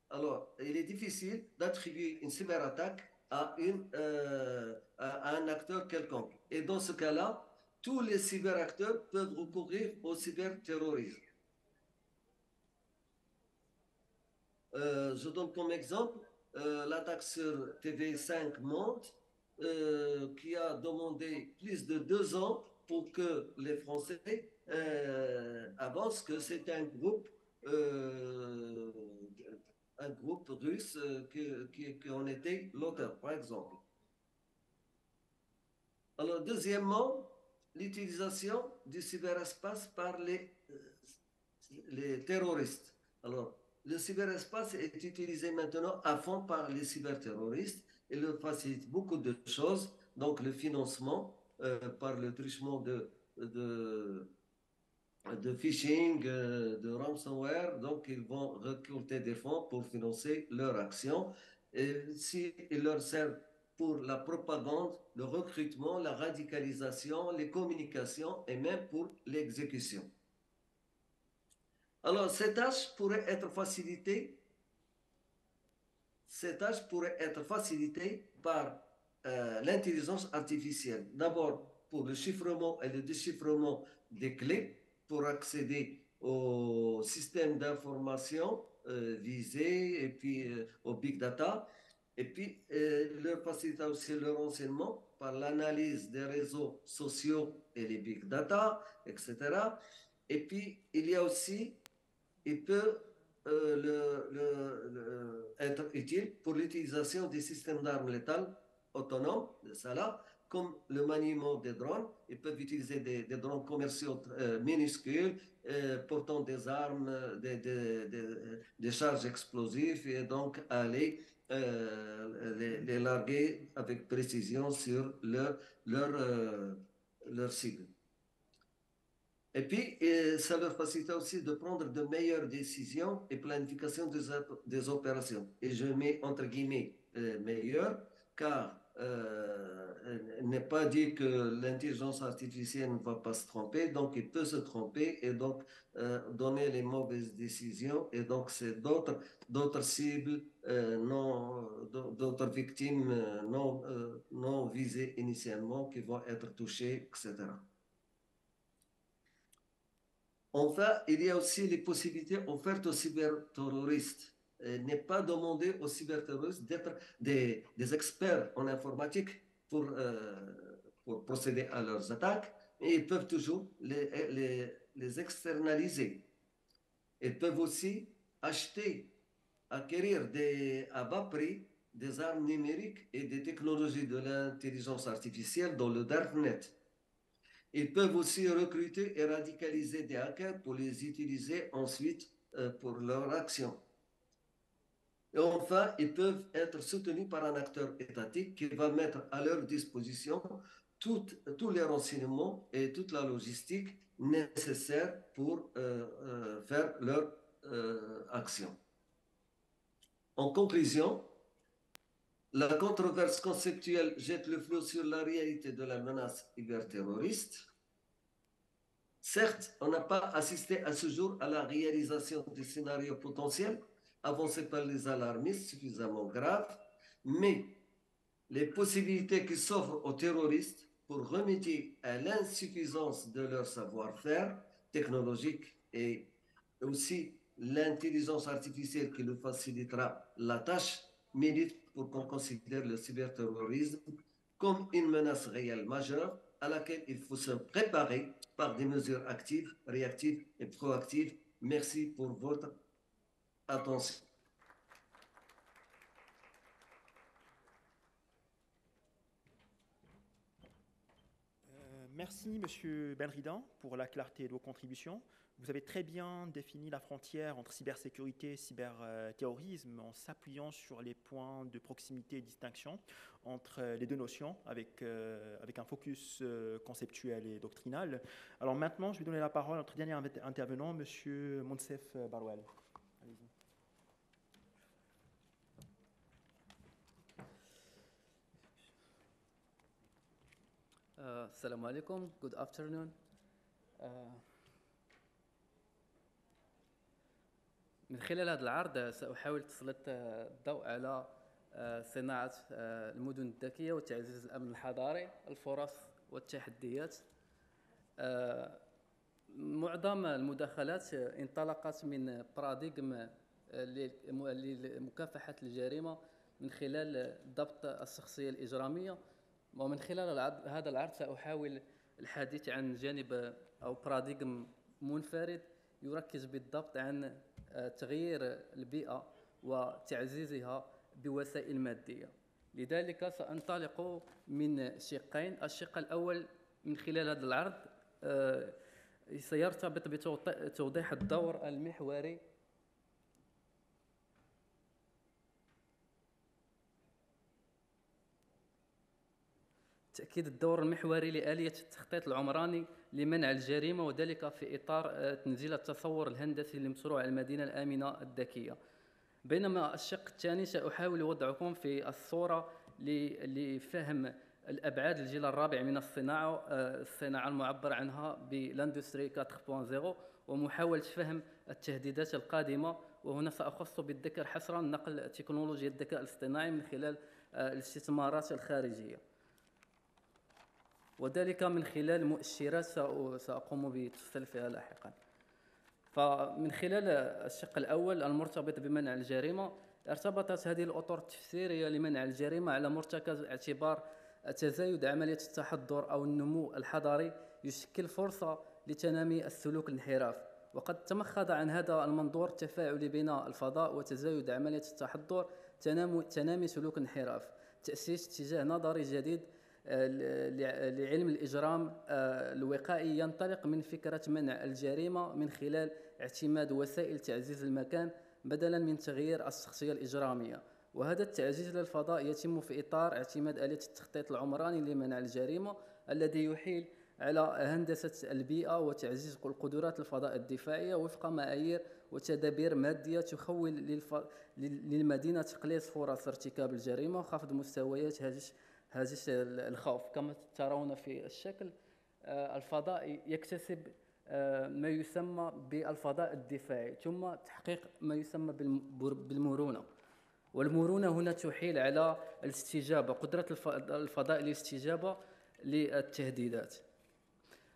Alors, il est difficile d'attribuer une cyberattaque à un acteur quelconque. Et dans ce cas-là, tous les cyberacteurs peuvent recourir au cyberterrorisme. Je donne comme exemple l'attaque sur TV5 Monde qui a demandé plus de 2 ans pour que les Français avancent que c'est un groupe russe qui en était l'auteur, par exemple. Alors, deuxièmement, l'utilisation du cyberespace par les terroristes. Alors, le cyberespace est utilisé maintenant à fond par les cyberterroristes. Il facilite beaucoup de choses, donc le financement par le truchement de phishing, de ransomware, donc ils vont recruter des fonds pour financer leur action. Et s'ils leur servent pour la propagande, le recrutement, la radicalisation, les communications et même pour l'exécution. Alors, ces tâches pourraient être facilitées par l'intelligence artificielle. D'abord, pour le chiffrement et le déchiffrement des clés, pour accéder au système d'information visé et puis au big data. Et puis, leur faciliter aussi le renseignement par l'analyse des réseaux sociaux et les big data, etc. Et puis, il peut être utile pour l'utilisation des systèmes d'armes létales autonomes, de SALA, comme le maniement des drones. Ils peuvent utiliser des drones commerciaux minuscules, portant des armes, des charges explosives, et donc aller les larguer avec précision sur leur cible. Et puis, ça leur facilite aussi de prendre de meilleures décisions et planification des opérations. Et je mets entre guillemets meilleures, car il n'est pas dit que l'intelligence artificielle ne va pas se tromper, donc il peut se tromper et donc donner les mauvaises décisions. Et donc, c'est d'autres cibles, d'autres victimes non visées initialement qui vont être touchées, etc. Enfin, il y a aussi les possibilités offertes aux cyberterroristes. Il n'est pas demandé aux cyberterroristes d'être des experts en informatique pour procéder à leurs attaques, mais ils peuvent toujours les externaliser. Ils peuvent aussi acquérir à bas prix des armes numériques et des technologies de l'intelligence artificielle dans le Darknet. Ils peuvent aussi recruter et radicaliser des hackers pour les utiliser ensuite pour leur action. Et enfin, ils peuvent être soutenus par un acteur étatique qui va mettre à leur disposition tous les renseignements et toute la logistique nécessaire pour faire leur action. En conclusion, la controverse conceptuelle jette le flou sur la réalité de la menace cyberterroriste. Certes, on n'a pas assisté à ce jour à la réalisation des scénarios potentiels avancés par les alarmistes suffisamment graves, mais les possibilités qui s'offrent aux terroristes pour remédier à l'insuffisance de leur savoir-faire technologique et aussi l'intelligence artificielle qui nous facilitera la tâche mérite pour qu'on considère le cyberterrorisme comme une menace réelle majeure à laquelle il faut se préparer par des mesures actives, réactives et proactives. Merci pour votre attention. Merci, Monsieur Benridan, pour la clarté de vos contributions. Vous avez très bien défini la frontière entre cybersécurité et cyberterrorisme en s'appuyant sur les points de proximité et distinction entre les deux notions avec un focus conceptuel et doctrinal. Alors maintenant, je vais donner la parole à notre dernier intervenant, Monsieur Monsef Barouel. Allez-y. Assalamu alaikum, good afternoon. من خلال هذا العرض سأحاول تسليط الضوء على صناعة المدن الذكية وتعزيز الأمن الحضاري، الفرص والتحديات. معظم المداخلات انطلقت من باراديغم لمكافحة الجريمة من خلال ضبط الشخصية الإجرامية، ومن خلال هذا العرض سأحاول الحديث عن جانب أو باراديغم منفرد يركز بالضبط عن تغيير البيئة وتعزيزها بوسائل مادية. لذلك سأنطلق من شقين. الشق الأول من خلال هذا العرض سيرتبط بتوضيح الدور المحوري تأكيد الدور المحوري لآلية التخطيط العمراني لمنع الجريمة، وذلك في إطار تنزيل التصور الهندسي لمشروع المدينة الآمنة الذكية. بينما الشق الثاني سأحاول وضعكم في الصورة لفهم الأبعاد الجيل الرابع من الصناعة المعبر عنها بالاندستري 4.0 ومحاولة فهم التهديدات القادمة، وهنا سأخص بالذكر حصرا نقل تكنولوجيا الذكاء الاصطناعي من خلال الاستثمارات الخارجية، وذلك من خلال مؤشرات سأقوم بتفصيل فيها لاحقا. فمن خلال الشق الأول المرتبط بمنع الجريمة، ارتبطت هذه الأطر التفسيرية لمنع الجريمة على مرتكز اعتبار تزايد عملية التحضر أو النمو الحضاري يشكل فرصة لتنامي السلوك الانحراف، وقد تمخض عن هذا المنظور التفاعلي بين الفضاء وتزايد عملية التحضر تنامي سلوك انحراف، تأسيس اتجاه نظري جديد لعلم الإجرام الوقائي ينطلق من فكرة منع الجريمة من خلال اعتماد وسائل تعزيز المكان بدلا من تغيير الشخصية الإجرامية. وهذا التعزيز للفضاء يتم في إطار اعتماد آلية التخطيط العمراني لمنع الجريمة الذي يحيل على هندسة البيئة وتعزيز قدرات الفضاء الدفاعية وفق معايير وتدابير مادية تخول للمدينة تقليص فرص ارتكاب الجريمة وخفض مستويات هاجس الخوف. كما ترون في الشكل الفضاء يكتسب ما يسمى بالفضاء الدفاعي ثم تحقيق ما يسمى بالمرونة، والمرونة هنا تحيل على الاستجابة، قدرة الفضاء للاستجابة للتهديدات.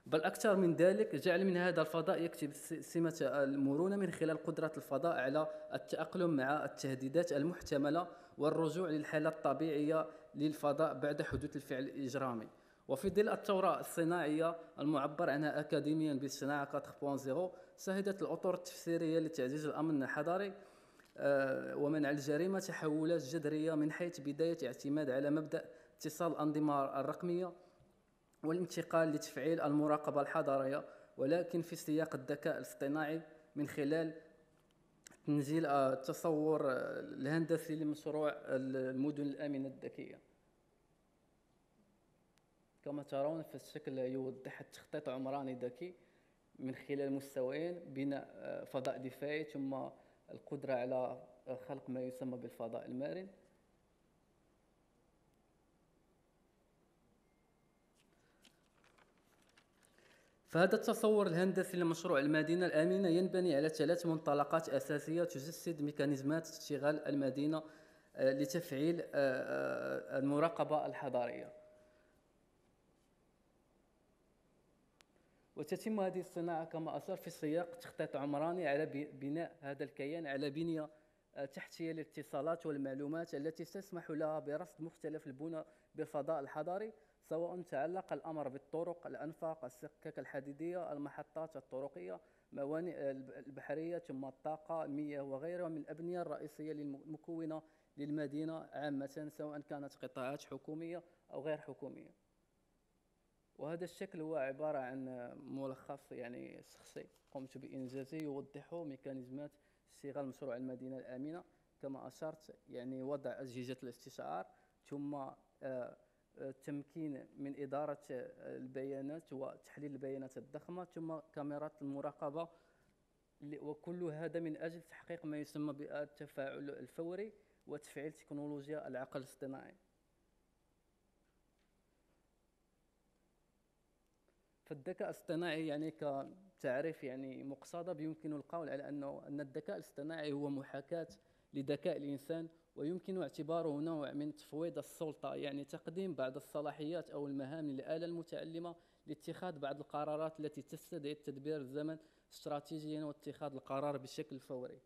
بل أكثر من ذلك، جعل من هذا الفضاء يكتسب سمة المرونة من خلال قدرة الفضاء على التأقلم مع التهديدات المحتملة والرجوع للحالة الطبيعية للفضاء بعد حدوث الفعل الإجرامي. وفي ظل الثورة الصناعية المعبر عنها أكاديميا بالصناعة 4.0، شهدت الأطر التفسيرية لتعزيز الأمن الحضري ومنع الجريمة تحولات جذرية، من حيث بداية اعتماد على مبدأ اتصال الأنظمة الرقمية والانتقال لتفعيل المراقبة الحضرية، ولكن في سياق الذكاء الاصطناعي من خلال تنزيل التصور الهندسي لمشروع المدن الآمنة الذكية. كما ترون في الشكل يوضح التخطيط عمراني ذكي من خلال مستويين: بناء فضاء دفاعي ثم القدرة على خلق ما يسمى بالفضاء المرن. فهذا التصور الهندسي لمشروع المدينة الآمنة ينبني على 3 منطلقات أساسية تجسد ميكانيزمات اشتغال المدينة لتفعيل المراقبة الحضارية. وتتم هذه الصناعة كما أشار في سياق تخطيط عمراني على بناء هذا الكيان على بنية تحتية للاتصالات والمعلومات التي تسمح لها برصد مختلف البنى بالفضاء الحضري، سواء تعلق الأمر بالطرق، الأنفاق، السكك الحديدية، المحطات الطرقية، موانئ البحرية، ثم الطاقة، المياه وغيرها من الأبنية الرئيسية المكونة للمدينة عامة، سواء كانت قطاعات حكومية أو غير حكومية. وهذا الشكل هو عبارة عن ملخص يعني شخصي قمت بإنجازه يوضح ميكانيزمات اشتغال مشروع المدينة الآمنة. كما أشرت يعني وضع أجهزة الاستشعار، ثم تمكين من إدارة البيانات وتحليل البيانات الضخمة، ثم كاميرات المراقبة، وكل هذا من أجل تحقيق ما يسمى بالتفاعل الفوري وتفعيل تكنولوجيا العقل الاصطناعي. فالذكاء الاصطناعي يعني كتعريف يعني مقصدة يمكن القول على أن الذكاء الاصطناعي هو محاكاة لذكاء الإنسان، ويمكن اعتباره نوع من تفويض السلطة، يعني تقديم بعض الصلاحيات أو المهام للآلة المتعلمة لاتخاذ بعض القرارات التي تستدعي التدبير الزمن استراتيجيا واتخاذ القرار بشكل فوري.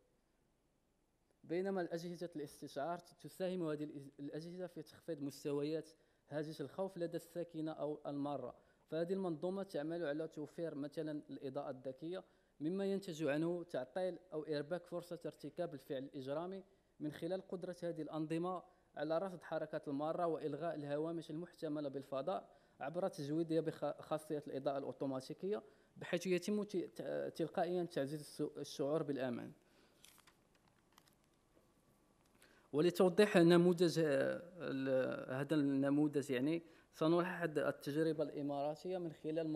بينما الأجهزة الاستشعار تساهم هذه الأجهزة في تخفيض مستويات هاجس الخوف لدى الساكنة أو المارة. فهذه المنظومة تعمل على توفير مثلا الإضاءة الذكية، مما ينتج عنه تعطيل أو إرباك فرصة ارتكاب الفعل الإجرامي من خلال قدرة هذه الأنظمة على رصد حركات المارة وإلغاء الهوامش المحتملة بالفضاء عبر تزويدها بخاصية الإضاءة الأوتوماتيكية، بحيث يتم تلقائيا تعزيز الشعور بالأمان. ولتوضيح نموذج هذا النموذج يعني سنلاحظ التجربة الإماراتية من خلال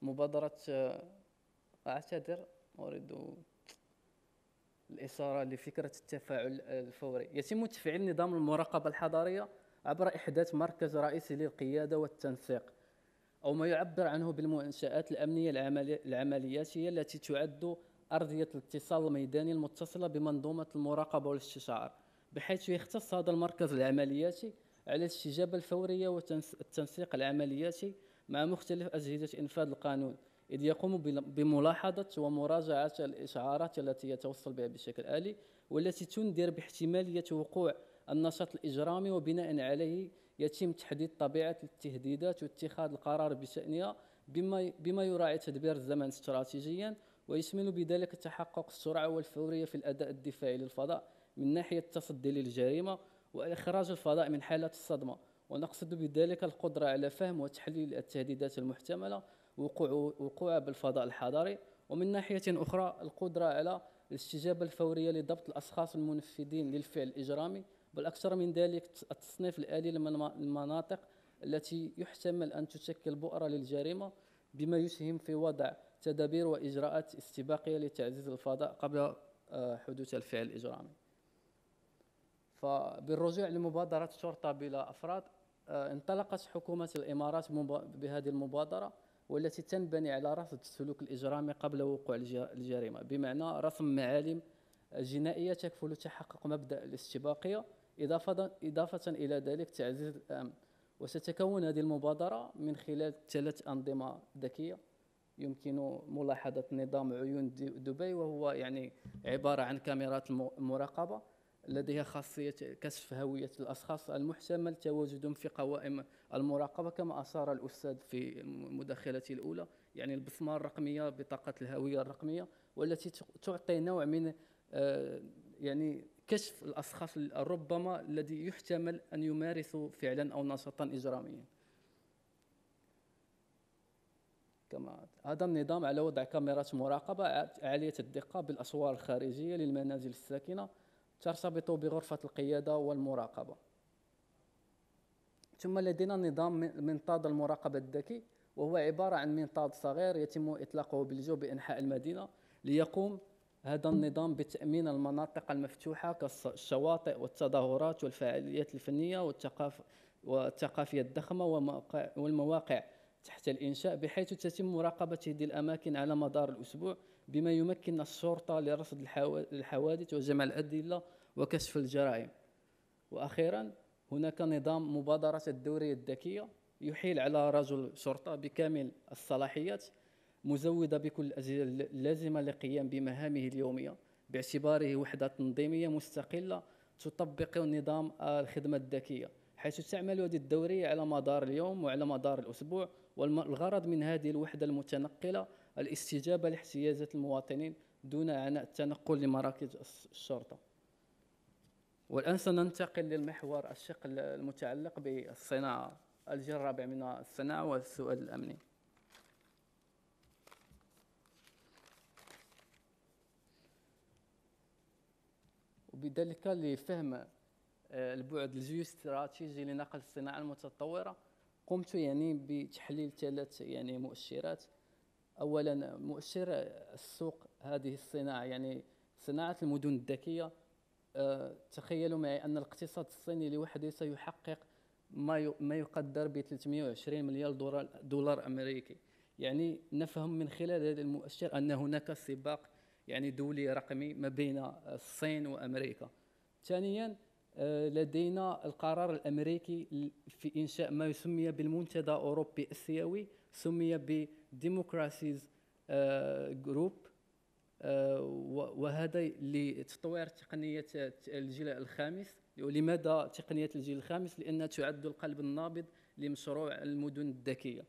مبادرة أعتذر أريد الإشارة لفكرة التفاعل الفوري. يتم تفعيل نظام المراقبة الحضارية عبر إحداث مركز رئيسي للقيادة والتنسيق، أو ما يعبر عنه بالمنشآت الأمنية العملياتية التي تعد أرضية الاتصال الميداني المتصلة بمنظومة المراقبة والاستشعار، بحيث يختص هذا المركز العملياتي على الاستجابة الفورية والتنسيق العملياتي مع مختلف أجهزة إنفاذ القانون، إذ يقوم بملاحظة ومراجعة الإشعارات التي يتوصل بها بشكل آلي والتي تنذر باحتمالية وقوع النشاط الإجرامي، وبناء عليه يتم تحديد طبيعة التهديدات واتخاذ القرار بشأنها بما يراعي تدبير الزمن استراتيجيا، ويشمل بذلك تحقق السرعة والفورية في الأداء الدفاعي للفضاء من ناحية التصدي للجريمة وإخراج الفضاء من حالة الصدمة. ونقصد بذلك القدرة على فهم وتحليل التهديدات المحتملة وقوعها بالفضاء الحضري، ومن ناحية أخرى القدرة على الاستجابة الفورية لضبط الأشخاص المنفذين للفعل الإجرامي، بل أكثر من ذلك التصنيف الآلي للمناطق التي يحتمل أن تشكل بؤرة للجريمة، بما يسهم في وضع تدابير وإجراءات استباقية لتعزيز الفضاء قبل حدوث الفعل الإجرامي. فبالرجوع لمبادرة شرطة بلا أفراد، انطلقت حكومة الإمارات بهذه المبادرة، والتي تنبني على رصد السلوك الإجرامي قبل وقوع الجريمة، بمعنى رسم معالم جنائية تكفل تحقق مبدأ الاستباقية، إضافة إلى ذلك تعزيز الأمن. وستتكون هذه المبادرة من خلال 3 أنظمة ذكية يمكن ملاحظة نظام عيون دبي، وهو يعني عبارة عن كاميرات المراقبة لديها خاصية كشف هوية الأشخاص المحتمل تواجدهم في قوائم المراقبة، كما أشار الأستاذ في مداخلته الأولى، يعني البصمة الرقمية، بطاقة الهوية الرقمية، والتي تعطي نوع من يعني كشف الأشخاص ربما الذي يحتمل أن يمارسوا فعلا أو نشاطا إجراميا. كما هذا النظام على وضع كاميرات مراقبة عالية الدقة بالأسوار الخارجية للمنازل الساكنة ترتبط بغرفة القيادة والمراقبة. ثم لدينا نظام منطاد المراقبة الذكي، وهو عبارة عن منطاد صغير يتم إطلاقه بالجو بأنحاء المدينة، ليقوم هذا النظام بتأمين المناطق المفتوحة كالشواطئ والتظاهرات والفعاليات الفنية والثقافية الضخمة والمواقع تحت الإنشاء، بحيث تتم مراقبة هذه الأماكن على مدار الأسبوع، بما يمكن الشرطة لرصد الحوادث وجمع الأدلة وكشف الجرائم. وأخيرا هناك نظام مبادرة الدورية الذكية، يحيل على رجل شرطة بكامل الصلاحيات مزودة بكل الأجهزة اللازمة للقيام بمهامه اليومية، باعتباره وحدة تنظيمية مستقلة تطبق نظام الخدمة الذكية، حيث تعمل هذه الدورية على مدار اليوم وعلى مدار الأسبوع. والغرض من هذه الوحدة المتنقلة الاستجابة لاحتياجات المواطنين دون عناء التنقل لمراكز الشرطة. والآن سننتقل للمحور الشق المتعلق بالصناعة، الجيل الرابع من الصناعة والسؤال الأمني. وبذلك لفهم البعد الجيوستراتيجي لنقل الصناعة المتطورة، قمت يعني بتحليل 3 يعني مؤشرات. أولا مؤشر السوق هذه الصناعة، يعني صناعة المدن الذكية. تخيلوا معي أن الاقتصاد الصيني لوحده سيحقق ما يقدر ب 320 مليار دولار أمريكي. يعني نفهم من خلال هذا المؤشر أن هناك سباق يعني دولي رقمي ما بين الصين وأمريكا. ثانيا لدينا القرار الأمريكي في إنشاء ما يسمى بالمنتدى أوروبي آسيوي، سمي بديموكراسيز جروب، وهذا لتطوير تقنية الجيل الخامس. ولماذا تقنية الجيل الخامس؟ لأنها تعد القلب النابض لمشروع المدن الذكية.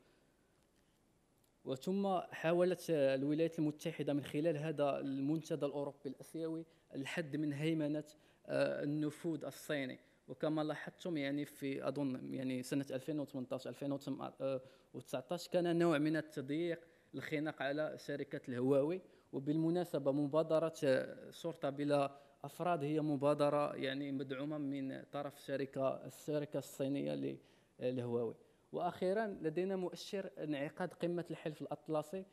وثم حاولت الولايات المتحدة من خلال هذا المنتدى الأوروبي الآسيوي الحد من هيمنة النفوذ الصيني. وكما لاحظتم يعني في أظن يعني سنة 2018 2019 كان نوع من التضييق الخناق على شركة الهواوي. وبالمناسبة مبادرة شرطة بلا أفراد هي مبادرة يعني مدعومة من طرف الشركة الصينية لهواوي. وأخيرا لدينا مؤشر انعقاد قمة الحلف الأطلسي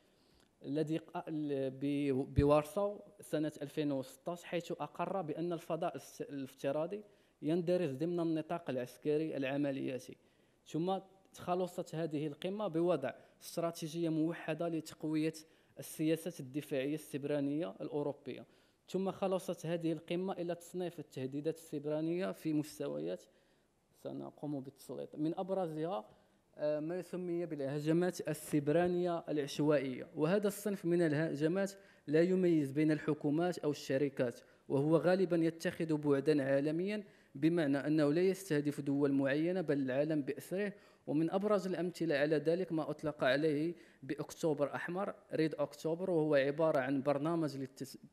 الذي بوارسو سنة 2016، حيث أقر بأن الفضاء الافتراضي يندرج ضمن النطاق العسكري العملياتي. ثم خلصت هذه القمة بوضع استراتيجية موحدة لتقوية السياسات الدفاعية السبرانية الأوروبية. ثم خلصت هذه القمة إلى تصنيف التهديدات السبرانية في مستويات سنقوم بالتسليط، من أبرزها ما يسمى بالهجمات السبرانية العشوائية. وهذا الصنف من الهجمات لا يميز بين الحكومات أو الشركات، وهو غالبا يتخذ بعدا عالميا بمعنى أنه لا يستهدف دول معينة بل العالم بأسره. ومن أبرز الأمثلة على ذلك ما أطلق عليه بأكتوبر أحمر ريد أكتوبر، وهو عبارة عن برنامج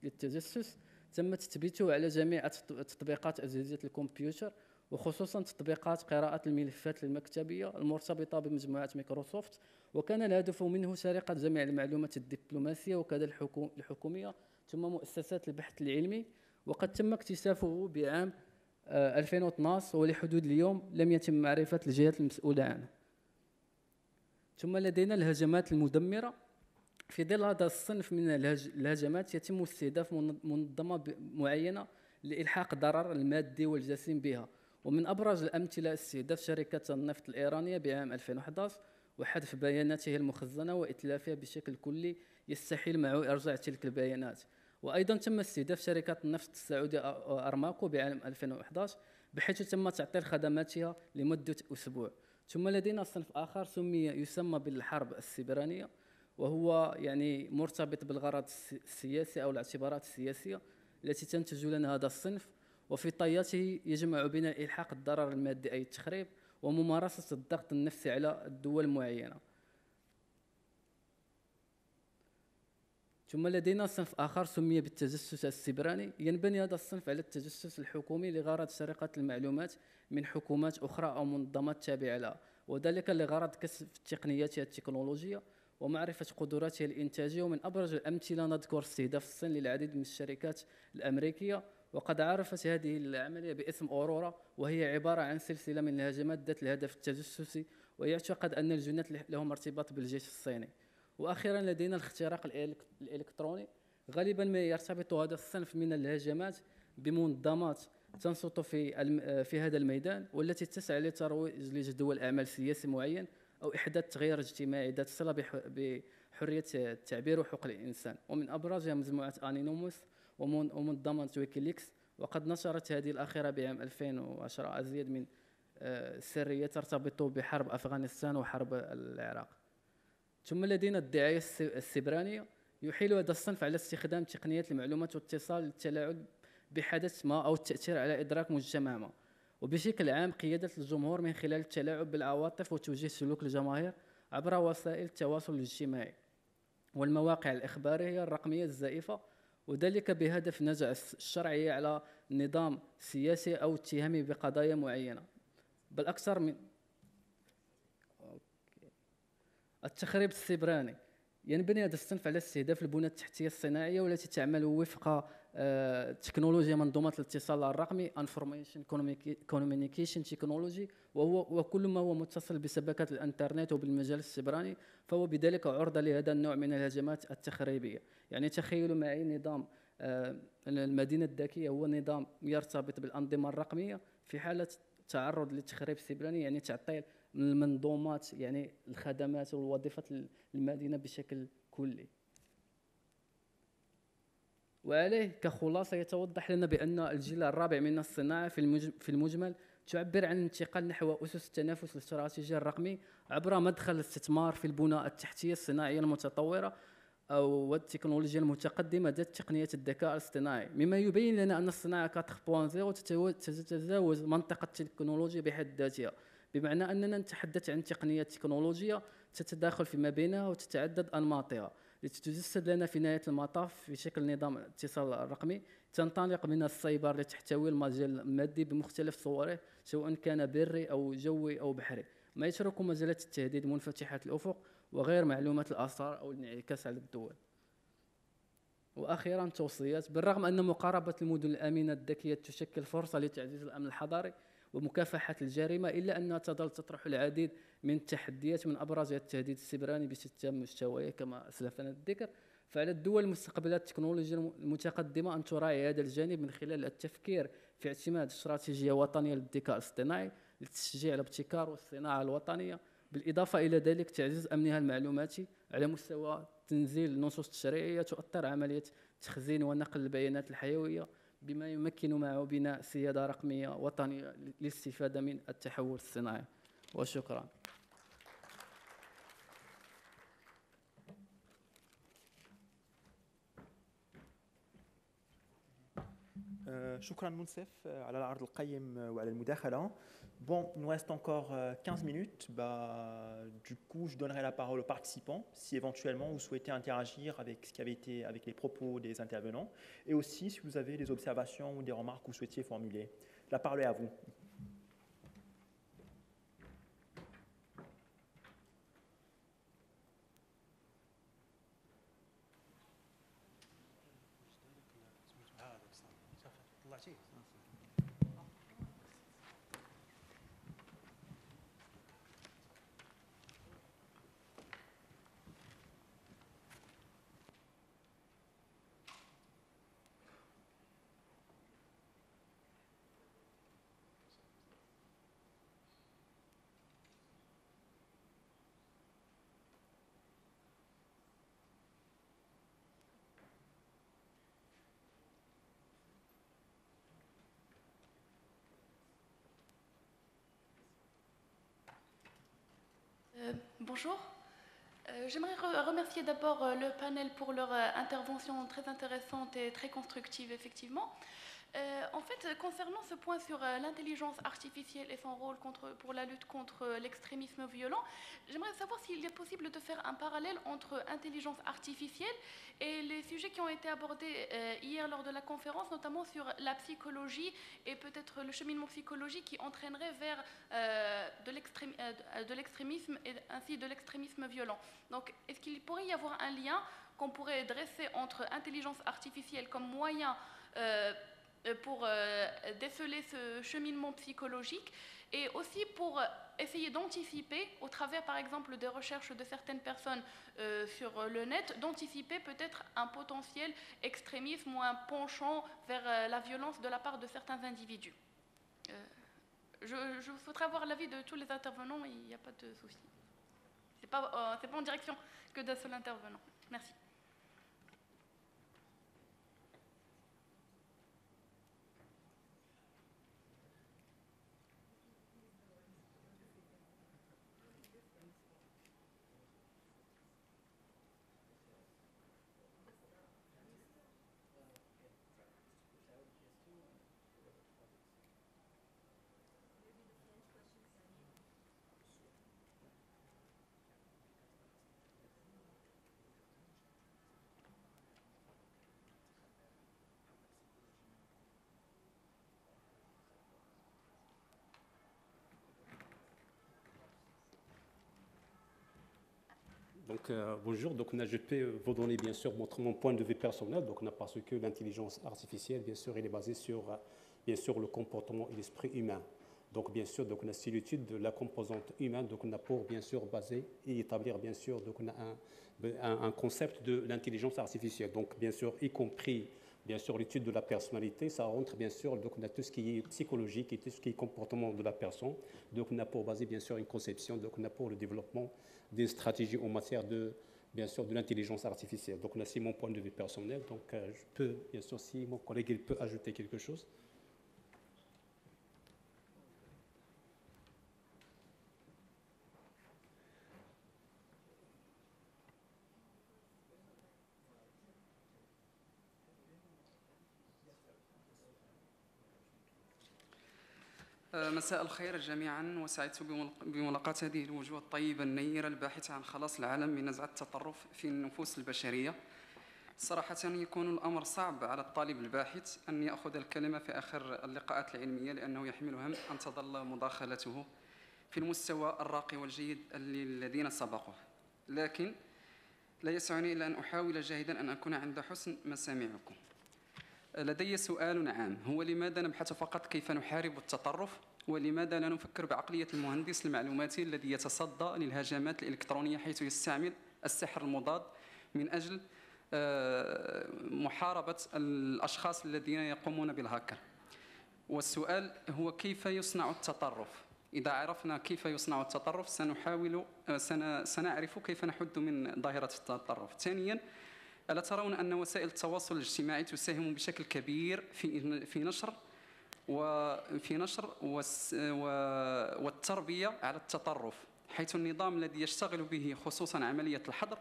للتجسس تم تثبيته على جميع تطبيقات أجهزة الكمبيوتر، وخصوصا تطبيقات قراءة الملفات المكتبية المرتبطة بمجموعة مايكروسوفت. وكان الهدف منه سرقة جميع المعلومات الدبلوماسية وكذا الحكومية ثم مؤسسات البحث العلمي. وقد تم اكتشافه بعام 2012 ولحدود اليوم لم يتم معرفة الجهات المسؤولة عنه. ثم لدينا الهجمات المدمرة. في ظل هذا الصنف من الهجمات يتم استهداف منظمة معينة لإلحاق ضرر المادي والجسيم بها، ومن أبرز الأمثلة استهداف شركة النفط الإيرانية بعام 2011 وحذف بياناتها المخزنة وإتلافها بشكل كلي يستحيل معه إرجاع تلك البيانات. وأيضا تم استهداف شركة النفط السعودية أرماكو بعام 2011 بحيث تم تعطيل خدماتها لمدة أسبوع. ثم لدينا صنف آخر يسمى بالحرب السيبرانية، وهو يعني مرتبط بالغرض السياسي أو الاعتبارات السياسية التي تنتج لنا هذا الصنف، وفي طياته يجمع بين إلحاق الضرر المادي أي التخريب وممارسة الضغط النفسي على الدول المعينة. ثم لدينا صنف آخر سمي بالتجسس السيبراني. ينبني هذا الصنف على التجسس الحكومي لغرض سرقة المعلومات من حكومات أخرى أو منظمات تابعة لها، وذلك لغرض كسب تقنياتها التكنولوجية ومعرفة قدراتها الإنتاجية. ومن أبرز الأمثلة نذكر استهداف الصين للعديد من الشركات الأمريكية، وقد عرفت هذه العملية باسم أورورا، وهي عبارة عن سلسلة من الهجمات ذات الهدف التجسسي، ويعتقد أن الجنات لهم ارتباط بالجيش الصيني. وأخيرا لدينا الاختراق الإلكتروني. غالبا ما يرتبط هذا الصنف من الهجمات بمنظمات تنشط في هذا الميدان والتي تسعى لترويج لجدول أعمال سياسي معين أو إحداث تغيير اجتماعي ذات صلة بحرية التعبير وحقوق الإنسان. ومن أبرزها مجموعة أنونيموس ومنظمة ويكيليكس، وقد نشرت هذه الأخيرة بعام 2010 أزيد من سرية ترتبط بحرب أفغانستان وحرب العراق. ثم لدينا الدعاية السيبرانية. يحيل هذا الصنف على استخدام تقنيات المعلومات والاتصال للتلاعب بحدث ما أو التأثير على إدراك مجتمع ما، وبشكل عام قيادة الجمهور من خلال التلاعب بالعواطف وتوجيه سلوك الجماهير عبر وسائل التواصل الاجتماعي والمواقع الإخبارية الرقمية الزائفة، وذلك بهدف نزع الشرعية على نظام سياسي أو اتهامه بقضايا معينة. بل أكثر من التخريب السيبراني. ينبني هذا الصنف على استهداف البنى التحتية الصناعية والتي تعمل وفق تكنولوجيا منظومة الاتصال الرقمي Information Communication Technology، وكل ما هو متصل بشبكات الانترنت وبالمجال السيبراني فهو بذلك عرضة لهذا النوع من الهجمات التخريبية. يعني تخيلوا معي نظام المدينة الذكية هو نظام يرتبط بالأنظمة الرقمية في حالة تعرض للتخريب السيبراني، يعني تعطيل المنظومات يعني الخدمات والوظيفة المدينة بشكل كلي. وعليه كخلاصة يتوضح لنا بأن الجيل الرابع من الصناعة في المجمل تعبر عن الانتقال نحو أسس التنافس الاستراتيجي الرقمي عبر مدخل الاستثمار في البنى التحتية الصناعية المتطورة أو التكنولوجيا المتقدمة ذات تقنيات الذكاء الاصطناعي، مما يبين لنا أن الصناعة 4.0 تتجاوز منطقة التكنولوجيا بحد ذاتها، بمعنى أننا نتحدث عن تقنيات تكنولوجية تتداخل فيما بينها وتتعدد أنماطها لتتجسد لنا في نهاية المطاف في شكل نظام الاتصال الرقمي تنطلق من السايبر لتحتوي المجال المادي بمختلف صوره سواء كان بري أو جوي أو بحري، ما يترك مجالات التهديد منفتحة الأفق وغير معلومة الآثار أو الانعكاس على الدول. وأخيرا توصيات. بالرغم أن مقاربة المدن الآمنة الذكية تشكل فرصة لتعزيز الأمن الحضاري ومكافحة الجريمة، إلا أنها تظل تطرح العديد من التحديات من أبرزها التهديد السيبراني بشتى مستويات كما أسلفنا الذكر. فعلى الدول مستقبلات التكنولوجيا المتقدمة أن تراعي هذا الجانب من خلال التفكير في اعتماد استراتيجية وطنية للذكاء الاصطناعي لتشجيع الابتكار والصناعة الوطنية، بالإضافة إلى ذلك تعزيز أمنها المعلوماتي على مستوى تنزيل النصوص التشريعية تؤثر عملية تخزين ونقل البيانات الحيوية، بما يمكن معه بناء سيادة رقمية وطنية للاستفادة من التحول الصناعي. وشكرا. شكرا منصف على العرض القيم وعلى المداخلة. Bon, il nous reste encore 15 minutes. Du coup, je donnerai la parole aux participants si éventuellement vous souhaitez interagir avec ce qui avait été, avec les propos des intervenants, et aussi si vous avez des observations ou des remarques que vous souhaitiez formuler. La parole est à vous. Bonjour. J'aimerais remercier d'abord le panel pour leur intervention très intéressante et très constructive, effectivement. En fait, concernant ce point sur l'intelligence artificielle et son rôle pour la lutte contre l'extrémisme violent, j'aimerais savoir s'il est possible de faire un parallèle entre intelligence artificielle et les sujets qui ont été abordés hier lors de la conférence, notamment sur la psychologie et peut-être le cheminement psychologique qui entraînerait vers de l'extrémisme et ainsi de l'extrémisme violent. Donc, est-ce qu'il pourrait y avoir un lien qu'on pourrait dresser entre intelligence artificielle comme moyen pour déceler ce cheminement psychologique et aussi pour essayer d'anticiper, au travers par exemple des recherches de certaines personnes sur le net, d'anticiper peut-être un potentiel extrémisme ou un penchant vers la violence de la part de certains individus. Je souhaiterais avoir l'avis de tous les intervenants, il n'y a pas de souci. C'est pas en direction que d'un seul intervenant. Merci. Donc, bonjour, donc, je peux vous donner bien sûr mon point de vue personnel, donc, parce que l'intelligence artificielle, bien sûr, elle est basée sur bien sûr, le comportement et l'esprit humain. Donc, bien sûr, donc, c'est l'étude de la composante humaine, donc, on a pour bien sûr baser et établir bien sûr donc, on a un concept de l'intelligence artificielle, donc bien sûr, y compris bien sûr l'étude de la personnalité, ça rentre bien sûr, donc on a tout ce qui est psychologique et tout ce qui est comportement de la personne, donc on a pour baser bien sûr une conception, donc on a pour le développement des stratégies en matière de, bien sûr, de l'intelligence artificielle. Donc là, c'est mon point de vue personnel. Donc je peux, bien sûr, si mon collègue il peut ajouter quelque chose. مساء الخير جميعا، وسعدت بملاقاة هذه الوجوه الطيبة النيرة الباحثة عن خلاص العالم من نزعة التطرف في النفوس البشرية. صراحة يكون الأمر صعب على الطالب الباحث أن يأخذ الكلمة في آخر اللقاءات العلمية، لأنه يحمل هم أن تظل مداخلته في المستوى الراقي والجيد للذين سبقوه، لكن لا يسعني إلا أن أحاول جاهدا أن أكون عند حسن مسامعكم. لدي سؤال عام، هو لماذا نبحث فقط كيف نحارب التطرف، ولماذا لا نفكر بعقلية المهندس المعلوماتي الذي يتصدى للهجمات الإلكترونية حيث يستعمل السحر المضاد من أجل محاربة الأشخاص الذين يقومون بالهاكر؟ والسؤال هو كيف يصنع التطرف؟ إذا عرفنا كيف يصنع التطرف سنعرف كيف نحد من ظاهرة التطرف. ثانياً، ألا ترون أن وسائل التواصل الاجتماعي تساهم بشكل كبير في نشر والتربية على التطرف، حيث النظام الذي يشتغل به خصوصاً عملية الحظر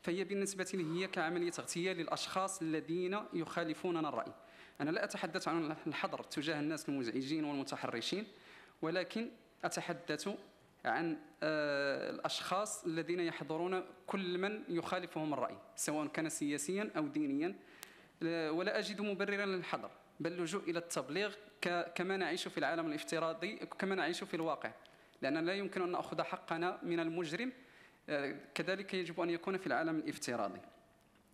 فهي بالنسبة لي هي كعملية اغتيال للأشخاص الذين يخالفوننا الرأي. أنا لا أتحدث عن الحظر تجاه الناس المزعجين والمتحرشين، ولكن أتحدث عن الأشخاص الذين يحضرون كل من يخالفهم الرأي سواء كان سياسيا أو دينيا. ولا أجد مبررا للحظر، بل اللجوء إلى التبليغ كما نعيش في العالم الافتراضي، كما نعيش في الواقع، لأننا لا يمكن أن نأخذ حقنا من المجرم، كذلك يجب أن يكون في العالم الافتراضي.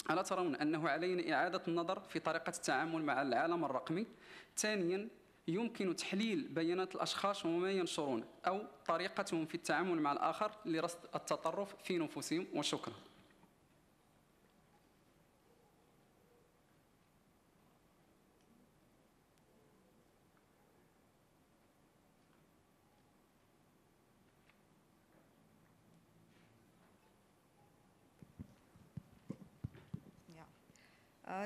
ألا ترون أنه علينا إعادة النظر في طريقة التعامل مع العالم الرقمي؟ ثانيا، يمكن تحليل بيانات الأشخاص وما ينشرون أو طريقتهم في التعامل مع الآخر لرصد التطرف في نفوسهم. وشكرا.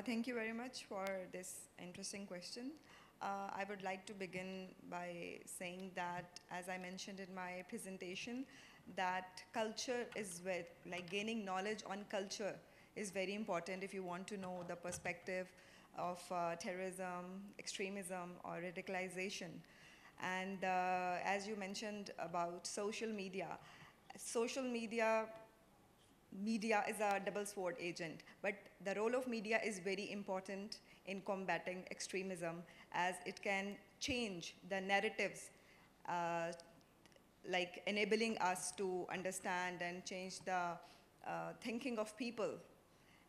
Thank you very much for this interesting question. I would like to begin by saying that, as I mentioned in my presentation, that culture is where, like gaining knowledge on culture is very important if you want to know the perspective of terrorism, extremism, or radicalization. And as you mentioned about social media is a double sword agent, but the role of media is very important in combating extremism, as it can change the narratives, like enabling us to understand and change the thinking of people.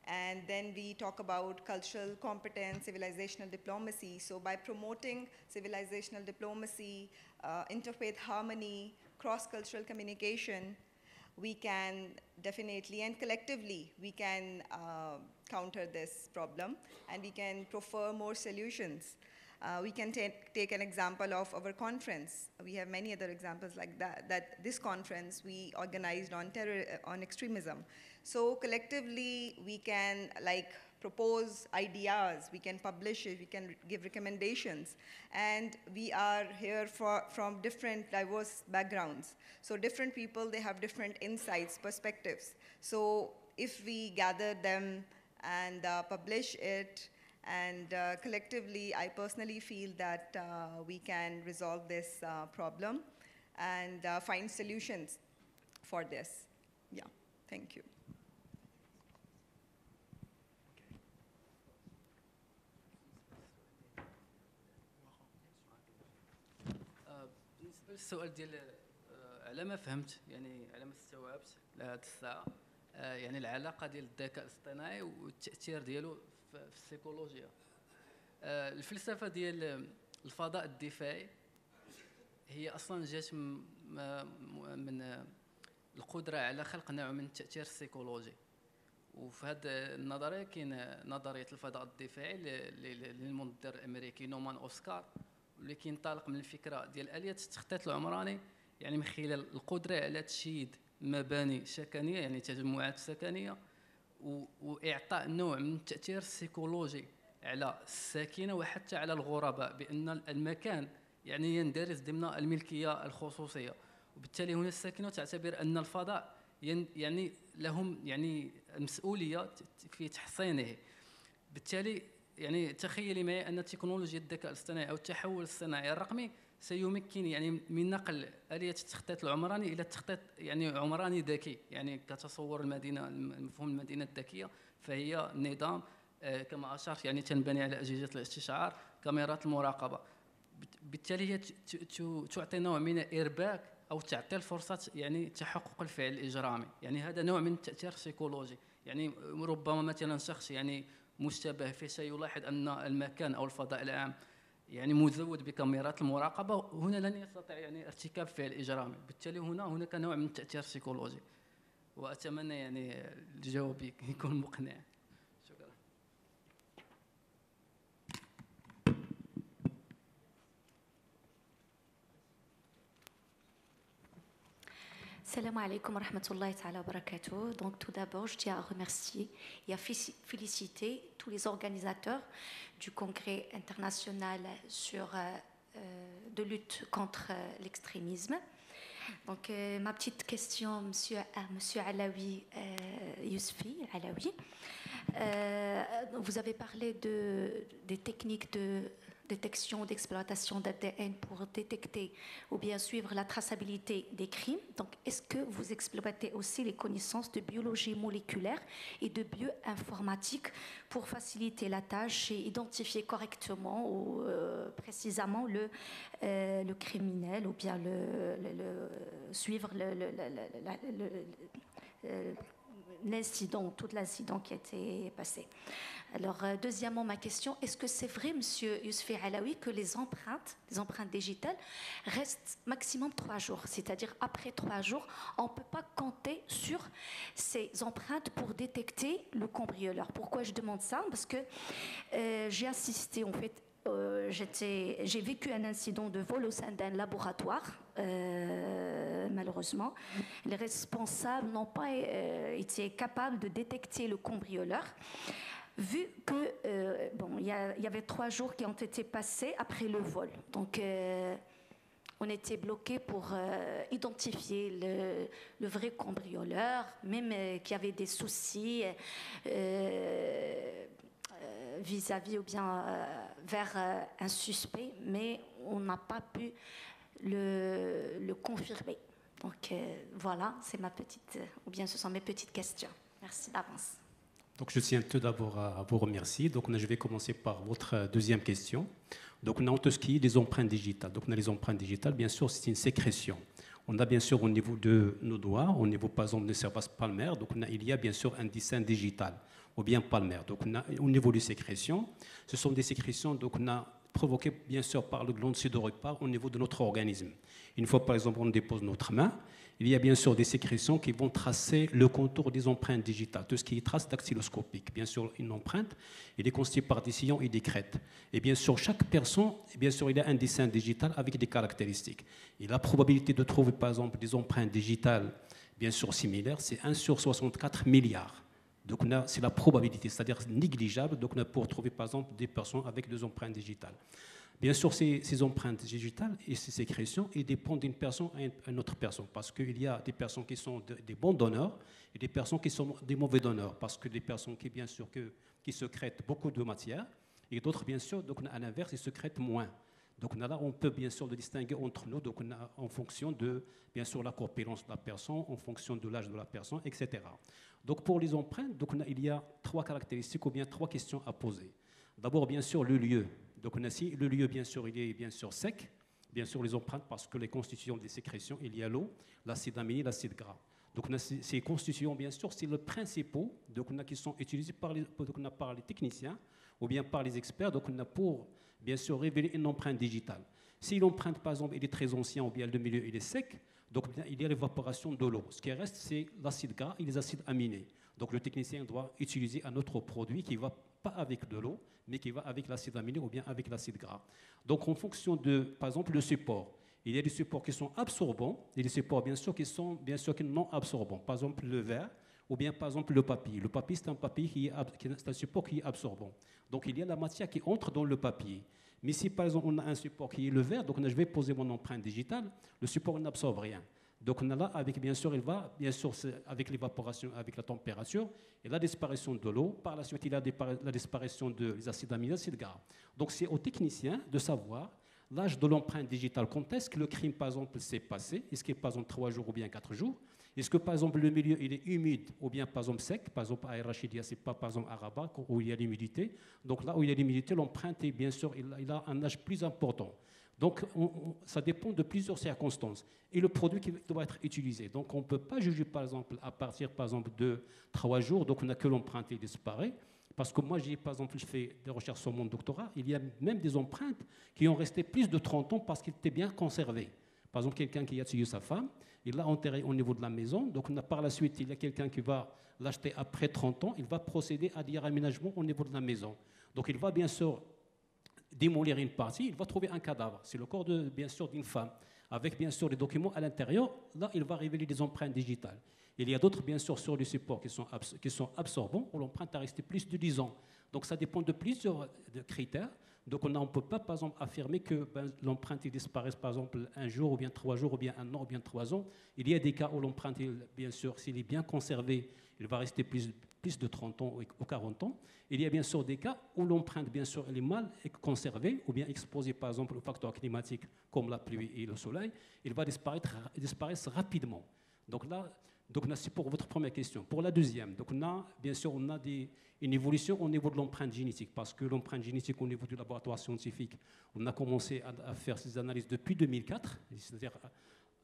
And then we talk about cultural competence, civilizational diplomacy. So by promoting civilizational diplomacy, interfaith harmony, cross-cultural communication, we can definitely and collectively, we can counter this problem, and we can prefer more solutions. We can take an example of our conference. We have many other examples like that this conference we organized on on extremism. So collectively, we can propose ideas, we can publish it, we can give recommendations, and we are here from different diverse backgrounds. So different people, they have different insights, perspectives. So if we gather them and publish it, and collectively, I personally feel that we can resolve this problem and find solutions for this. Yeah, thank you. بالنسبه للسؤال ديال على ما فهمت، يعني على ما استوعبت لهذه الساعه، يعني العلاقه ديال الذكاء الاصطناعي والتاثير ديالو في السيكولوجيا. الفلسفه ديال الفضاء الدفاعي هي اصلا جات من القدره على خلق نوع من التاثير السيكولوجي. وفي هذه النظريه كاين نظريه الفضاء الدفاعي للمنظر الامريكي نومان اوسكار، واللي كينطلق من الفكره ديال اليه التخطيط العمراني، يعني من خلال القدره على تشييد مباني سكنيه، يعني تجمعات سكنيه، واعطاء نوع من التاثير السيكولوجي على الساكنه وحتى على الغرباء، بان المكان يعني يندرج ضمن الملكيه الخصوصيه، وبالتالي هنا الساكنه تعتبر ان الفضاء يعني لهم يعني المسؤوليه في تحصينه. بالتالي يعني تخيلي معي ان تكنولوجيا الذكاء الاصطناعي او التحول الصناعي الرقمي سيمكن يعني من نقل آلية التخطيط العمراني الى تخطيط يعني عمراني ذكي. يعني كتصور المدينه، مفهوم المدينه الذكيه، فهي نظام كما اشرت يعني تنبني على اجهزه الاستشعار، كاميرات المراقبه. بالتالي هي تعطي نوع من الارباك او تعطي الفرصه يعني تحقق الفعل الاجرامي. يعني هذا نوع من التاثير السيكولوجي. يعني ربما مثلا شخص يعني مشتبه فيه سيلاحظ ان المكان او الفضاء العام يعني مزود بكاميرات المراقبه، هنا لن يستطيع يعني ارتكاب فعل اجرامي. بالتالي هناك نوع من التاثير السيكولوجي. واتمنى يعني الجواب يكون مقنع. شكرا. Salam alaikum wa rahmatullahi ta'ala wa barakatuh. Donc tout d'abord, je tiens à remercier et à féliciter tous les organisateurs du congrès international de lutte contre l'extrémisme. Donc ma petite question à monsieur Alaoui, Yousfi Alaoui. vous avez parlé des techniques de détection, d'exploitation d'ADN pour détecter ou bien suivre la traçabilité des crimes. Donc, est-ce que vous exploitez aussi les connaissances de biologie moléculaire et de bioinformatique pour faciliter la tâche et identifier correctement ou précisément le criminel ou bien suivre l'incident, tout l'incident qui a été passé. Alors, deuxièmement, ma question, est-ce que c'est vrai, Monsieur Yousfi Alaoui, que les empreintes digitales restent maximum 3 jours? C'est-à-dire, après 3 jours, on ne peut pas compter sur ces empreintes pour détecter le cambrioleur. Pourquoi je demande ça? Parce que j'ai assisté, en fait, j'ai vécu un incident de vol au sein d'un laboratoire. Malheureusement, les responsables n'ont pas été capables de détecter le cambrioleur. Vu que il y avait 3 jours qui ont été passés après le vol, donc on était bloqué pour identifier le vrai cambrioleur, même qu'il y avait des soucis vis-à-vis ou bien vers un suspect, mais on n'a pas pu le confirmer. Donc voilà, c'est ce sont mes petites questions. Merci d'avance. Donc, je tiens tout d'abord à vous remercier. Donc, je vais commencer par votre deuxième question. Donc, on a tout ce qui est des empreintes digitales. Donc, on a les empreintes digitales, bien sûr, c'est une sécrétion. On a bien sûr au niveau de nos doigts, au niveau par exemple des surfaces palmaires, donc il y a bien sûr un dessin digital ou bien palmaire. Donc, on a, au niveau des sécrétions, ce sont des sécrétions donc on a provoquées bien sûr par le glande sudoripare au niveau de notre organisme. Une fois par exemple on dépose notre main, il y a bien sûr des sécrétions qui vont tracer le contour des empreintes digitales, tout ce qui est trace dactyloscopique. Bien sûr, une empreinte, elle est constituée par des sillons et des crêtes. Et bien sûr, chaque personne, bien sûr, il a un dessin digital avec des caractéristiques. Et la probabilité de trouver, par exemple, des empreintes digitales, bien sûr, similaires, c'est 1 sur 64 milliards. Donc, c'est la probabilité, c'est-à-dire négligeable, donc, pour trouver, par exemple, des personnes avec des empreintes digitales. Bien sûr, ces empreintes digitales et ces sécrétions, ils dépendent d'une personne à une autre personne, parce qu'il y a des personnes qui sont des bons donneurs et des personnes qui sont des mauvais donneurs, parce que des personnes qui, bien sûr, qui sécrètent beaucoup de matière, et d'autres, bien sûr, donc, à l'inverse, ils sécrètent moins. Donc là, on peut bien sûr le distinguer entre nous, donc, en fonction de, bien sûr, la corpulence de la personne, en fonction de l'âge de la personne, etc. Donc pour les empreintes, donc, il y a 3 caractéristiques ou bien 3 questions à poser. D'abord, bien sûr, le lieu. Donc, on a ici le lieu, bien sûr, il est bien sûr sec. Bien sûr, les empreintes, parce que les constitutions des sécrétions, il y a l'eau, l'acide aminé, l'acide gras. Donc, on a ces constitutions, bien sûr, c'est le principal, donc, on a qui sont utilisés par les techniciens ou bien par les experts. Donc, on a pour, bien sûr, révéler une empreinte digitale. Si l'empreinte, par exemple, il est très ancien ou bien le milieu, il est sec, donc il y a l'évaporation de l'eau. Ce qui reste, c'est l'acide gras et les acides aminés. Donc, le technicien doit utiliser un autre produit qui ne va pas avec de l'eau, mais qui va avec l'acide aminé ou bien avec l'acide gras. Donc, en fonction de, par exemple, le support, il y a des supports qui sont absorbants et des supports, bien sûr, qui sont non absorbants. Par exemple, le verre ou bien, par exemple, le papier. Le papier, c'est un support qui est absorbant. Donc, il y a la matière qui entre dans le papier. Mais si, par exemple, on a un support qui est le verre, donc je vais poser mon empreinte digitale, le support n'absorbe rien. Donc, on a là, avec, bien sûr, avec l'évaporation, avec la température, et la disparition de l'eau. Par la suite, il y a la disparition des acides aminés, des acides gras. Donc, c'est au technicien de savoir l'âge de l'empreinte digitale. Quand est-ce que le crime, par exemple, s'est passé? Est-ce qu'il est, par exemple, 3 jours ou bien 4 jours? Est-ce que, par exemple, le milieu il est humide ou bien, par exemple, sec? Par exemple, à Rachidia, ce n'est pas, par exemple, à Rabat, où il y a l'humidité. Donc, là où il y a l'humidité, l'empreinte est, bien sûr, il a un âge plus important. Donc, ça dépend de plusieurs circonstances. Et le produit qui doit être utilisé. Donc, on ne peut pas juger, par exemple, à partir, par exemple, de 3 jours, donc on n'a que l'empreinte qui disparaît. Parce que moi, par exemple, je fais des recherches sur mon doctorat, il y a même des empreintes qui ont resté plus de 30 ans parce qu'ils étaient bien conservés. Par exemple, quelqu'un qui a tué sa femme, il l'a enterré au niveau de la maison. Donc, par la suite, il y a quelqu'un qui va l'acheter après 30 ans, il va procéder à des aménagements au niveau de la maison. Donc, il va bien sûr démolir une partie, il va trouver un cadavre. C'est le corps, bien sûr, d'une femme, avec bien sûr les documents à l'intérieur. Là, il va révéler des empreintes digitales. Il y a d'autres, bien sûr, sur le support qui sont absorbants, où l'empreinte a resté plus de 10 ans. Donc, ça dépend de plusieurs critères. Donc on ne peut pas, par exemple, affirmer que l'empreinte disparaisse, par exemple, un jour, ou bien 3 jours, ou bien 1 an, ou bien 3 ans. Il y a des cas où l'empreinte, bien sûr, s'il est bien conservé, il va rester plus de 30 ans ou 40 ans. Il y a bien sûr des cas où l'empreinte, bien sûr, elle est mal conservée, ou bien exposée, par exemple, aux facteurs climatiques comme la pluie et le soleil. Il va disparaître rapidement. Donc là, c'est pour votre première question. Pour la deuxième, donc bien sûr, on a une évolution au niveau de l'empreinte génétique, parce que l'empreinte génétique au niveau du laboratoire scientifique, on a commencé à faire ces analyses depuis 2004, c'est-à-dire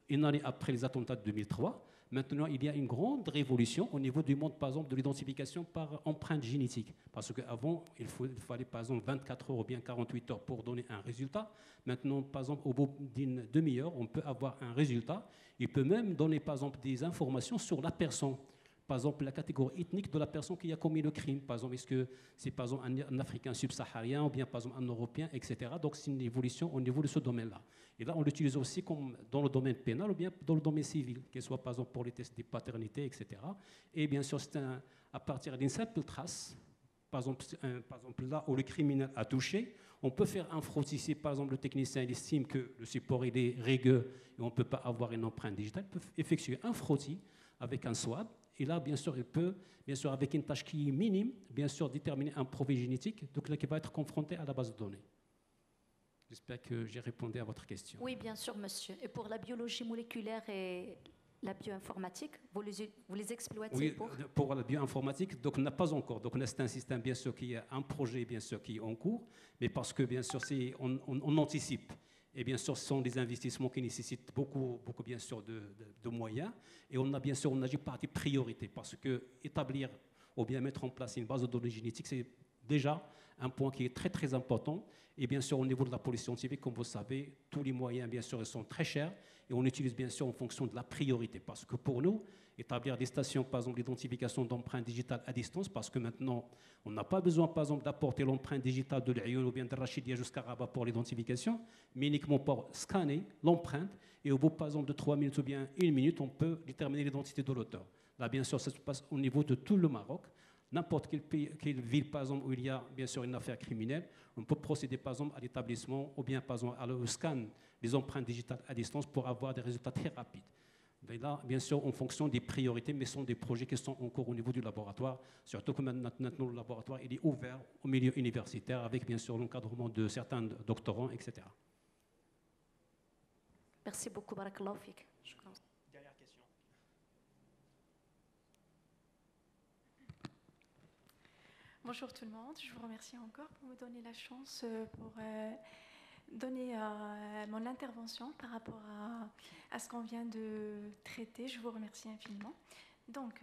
une année après les attentats de 2003. Maintenant, il y a une grande révolution au niveau du monde, par exemple, de l'identification par empreinte génétique. Parce qu'avant, il fallait, par exemple, 24 heures ou bien 48 heures pour donner un résultat. Maintenant, par exemple, au bout d'une demi-heure, on peut avoir un résultat. Il peut même donner, par exemple, des informations sur la personne. Par exemple, la catégorie ethnique de la personne qui a commis le crime. Par exemple, est-ce que c'est, par exemple, un Africain subsaharien ou bien, par exemple, un Européen, etc. Donc, c'est une évolution au niveau de ce domaine-là. Et là, on l'utilise aussi comme dans le domaine pénal ou bien dans le domaine civil, qu'il soit, par exemple, pour les tests de paternité, etc. Et bien sûr, c'est à partir d'une simple trace, par exemple, là où le criminel a touché, on peut faire un frottis. Si, par exemple, le technicien estime que le support il est rugueux et on ne peut pas avoir une empreinte digitale, il peut effectuer un frottis avec un swab. Et là, bien sûr, il peut, bien sûr, avec une tâche qui est minime, bien sûr, déterminer un profil génétique, donc là, qui va être confronté à la base de données. J'espère que j'ai répondu à votre question. Oui, bien sûr, monsieur. Et pour la biologie moléculaire et la bioinformatique, vous les exploitez? Oui, pour la bioinformatique, donc on n'a pas encore. Donc c'est un système, bien sûr, qui est un projet, bien sûr, qui est en cours, mais parce que, bien sûr, on anticipe. Et bien sûr, ce sont des investissements qui nécessitent beaucoup bien sûr, de moyens. Et on a, bien sûr, on agit par des priorités, parce que établir ou bien mettre en place une base de données génétiques, c'est déjà un point qui est très, très important. Et bien sûr, au niveau de la police scientifique, comme vous savez, tous les moyens, bien sûr, ils sont très chers. Et on utilise, bien sûr, en fonction de la priorité. Parce que pour nous, établir des stations, par exemple, d'identification d'empreintes digitales à distance, parce que maintenant, on n'a pas besoin, par exemple, d'apporter l'empreinte digitale de l'Ayoun ou bien de Rachidia jusqu'à Rabat pour l'identification, mais uniquement pour scanner l'empreinte. Et au bout, par exemple, de 3 minutes ou bien 1 minute, on peut déterminer l'identité de l'auteur. Là, bien sûr, ça se passe au niveau de tout le Maroc. N'importe quelle ville, par exemple, où il y a bien sûr une affaire criminelle, on peut procéder, par exemple, à l'établissement ou bien, par exemple, au scan des empreintes digitales à distance pour avoir des résultats très rapides. Et là, bien sûr, en fonction des priorités, mais ce sont des projets qui sont encore au niveau du laboratoire, surtout que maintenant, le laboratoire il est ouvert au milieu universitaire avec, bien sûr, l'encadrement de certains doctorants, etc. Merci beaucoup, Barakallahu Fik. Dernière question. Bonjour tout le monde, je vous remercie encore pour me donner la chance pour donner mon intervention par rapport à ce qu'on vient de traiter. Je vous remercie infiniment. Donc,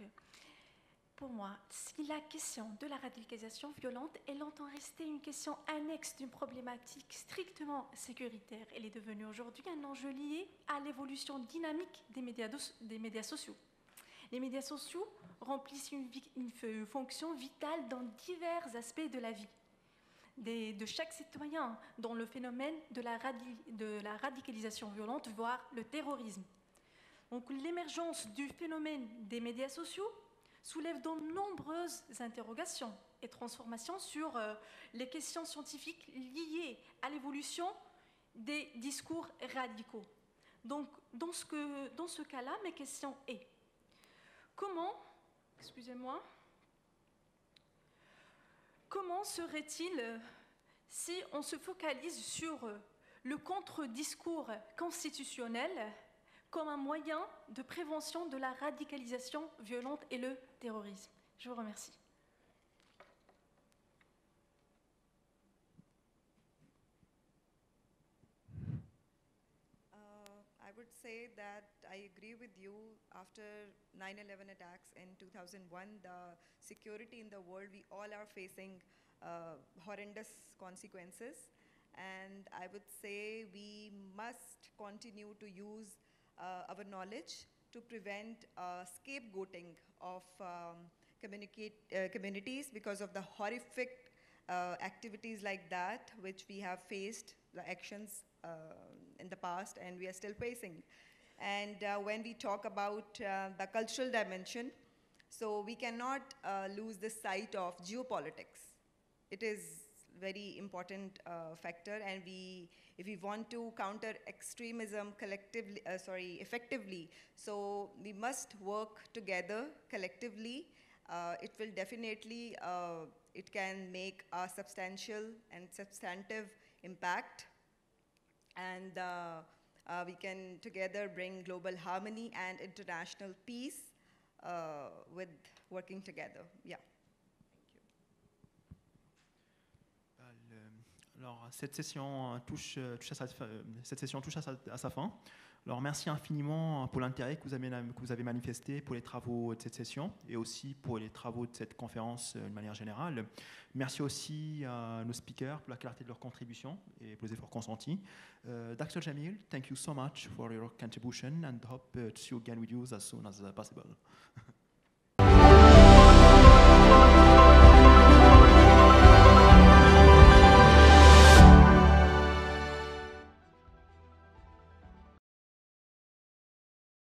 pour moi, si la question de la radicalisation violente est longtemps restée une question annexe d'une problématique strictement sécuritaire, elle est devenue aujourd'hui un enjeu lié à l'évolution dynamique des médias sociaux. Les médias sociaux remplissent une fonction vitale dans divers aspects de la vie de chaque citoyen, dont le phénomène de la radicalisation violente, voire le terrorisme. Donc, l'émergence du phénomène des médias sociaux soulève de nombreuses interrogations et transformations sur les questions scientifiques liées à l'évolution des discours radicaux. Donc, dans ce cas-là, ma question est: Comment serait-il si on se focalise sur le contre-discours constitutionnel comme un moyen de prévention de la radicalisation violente et le terrorisme? Je vous remercie. I would say that I agree with you. After 9/11 attacks in 2001, the security in the world, we all are facing horrendous consequences. And I would say we must continue to use our knowledge to prevent scapegoating of communities because of the horrific activities like that, which we have faced, the actions in the past, and we are still facing. And when we talk about the cultural dimension, so we cannot lose the sight of geopolitics. It is very important factor, and if we want to counter extremism effectively, so we must work together collectively. It will definitely, it can make a substantial and substantive impact, and we can together bring global harmony and international peace with working together. Yeah. Alors, cette session touche à sa fin. Alors, merci infiniment pour l'intérêt que vous avez manifesté pour les travaux de cette session et aussi pour les travaux de cette conférence de manière générale. Merci aussi à nos speakers pour la clarté de leur contribution et pour les efforts consentis. Dr. Jamil, thank you so much for your contribution and hope to see you again with you as soon as possible.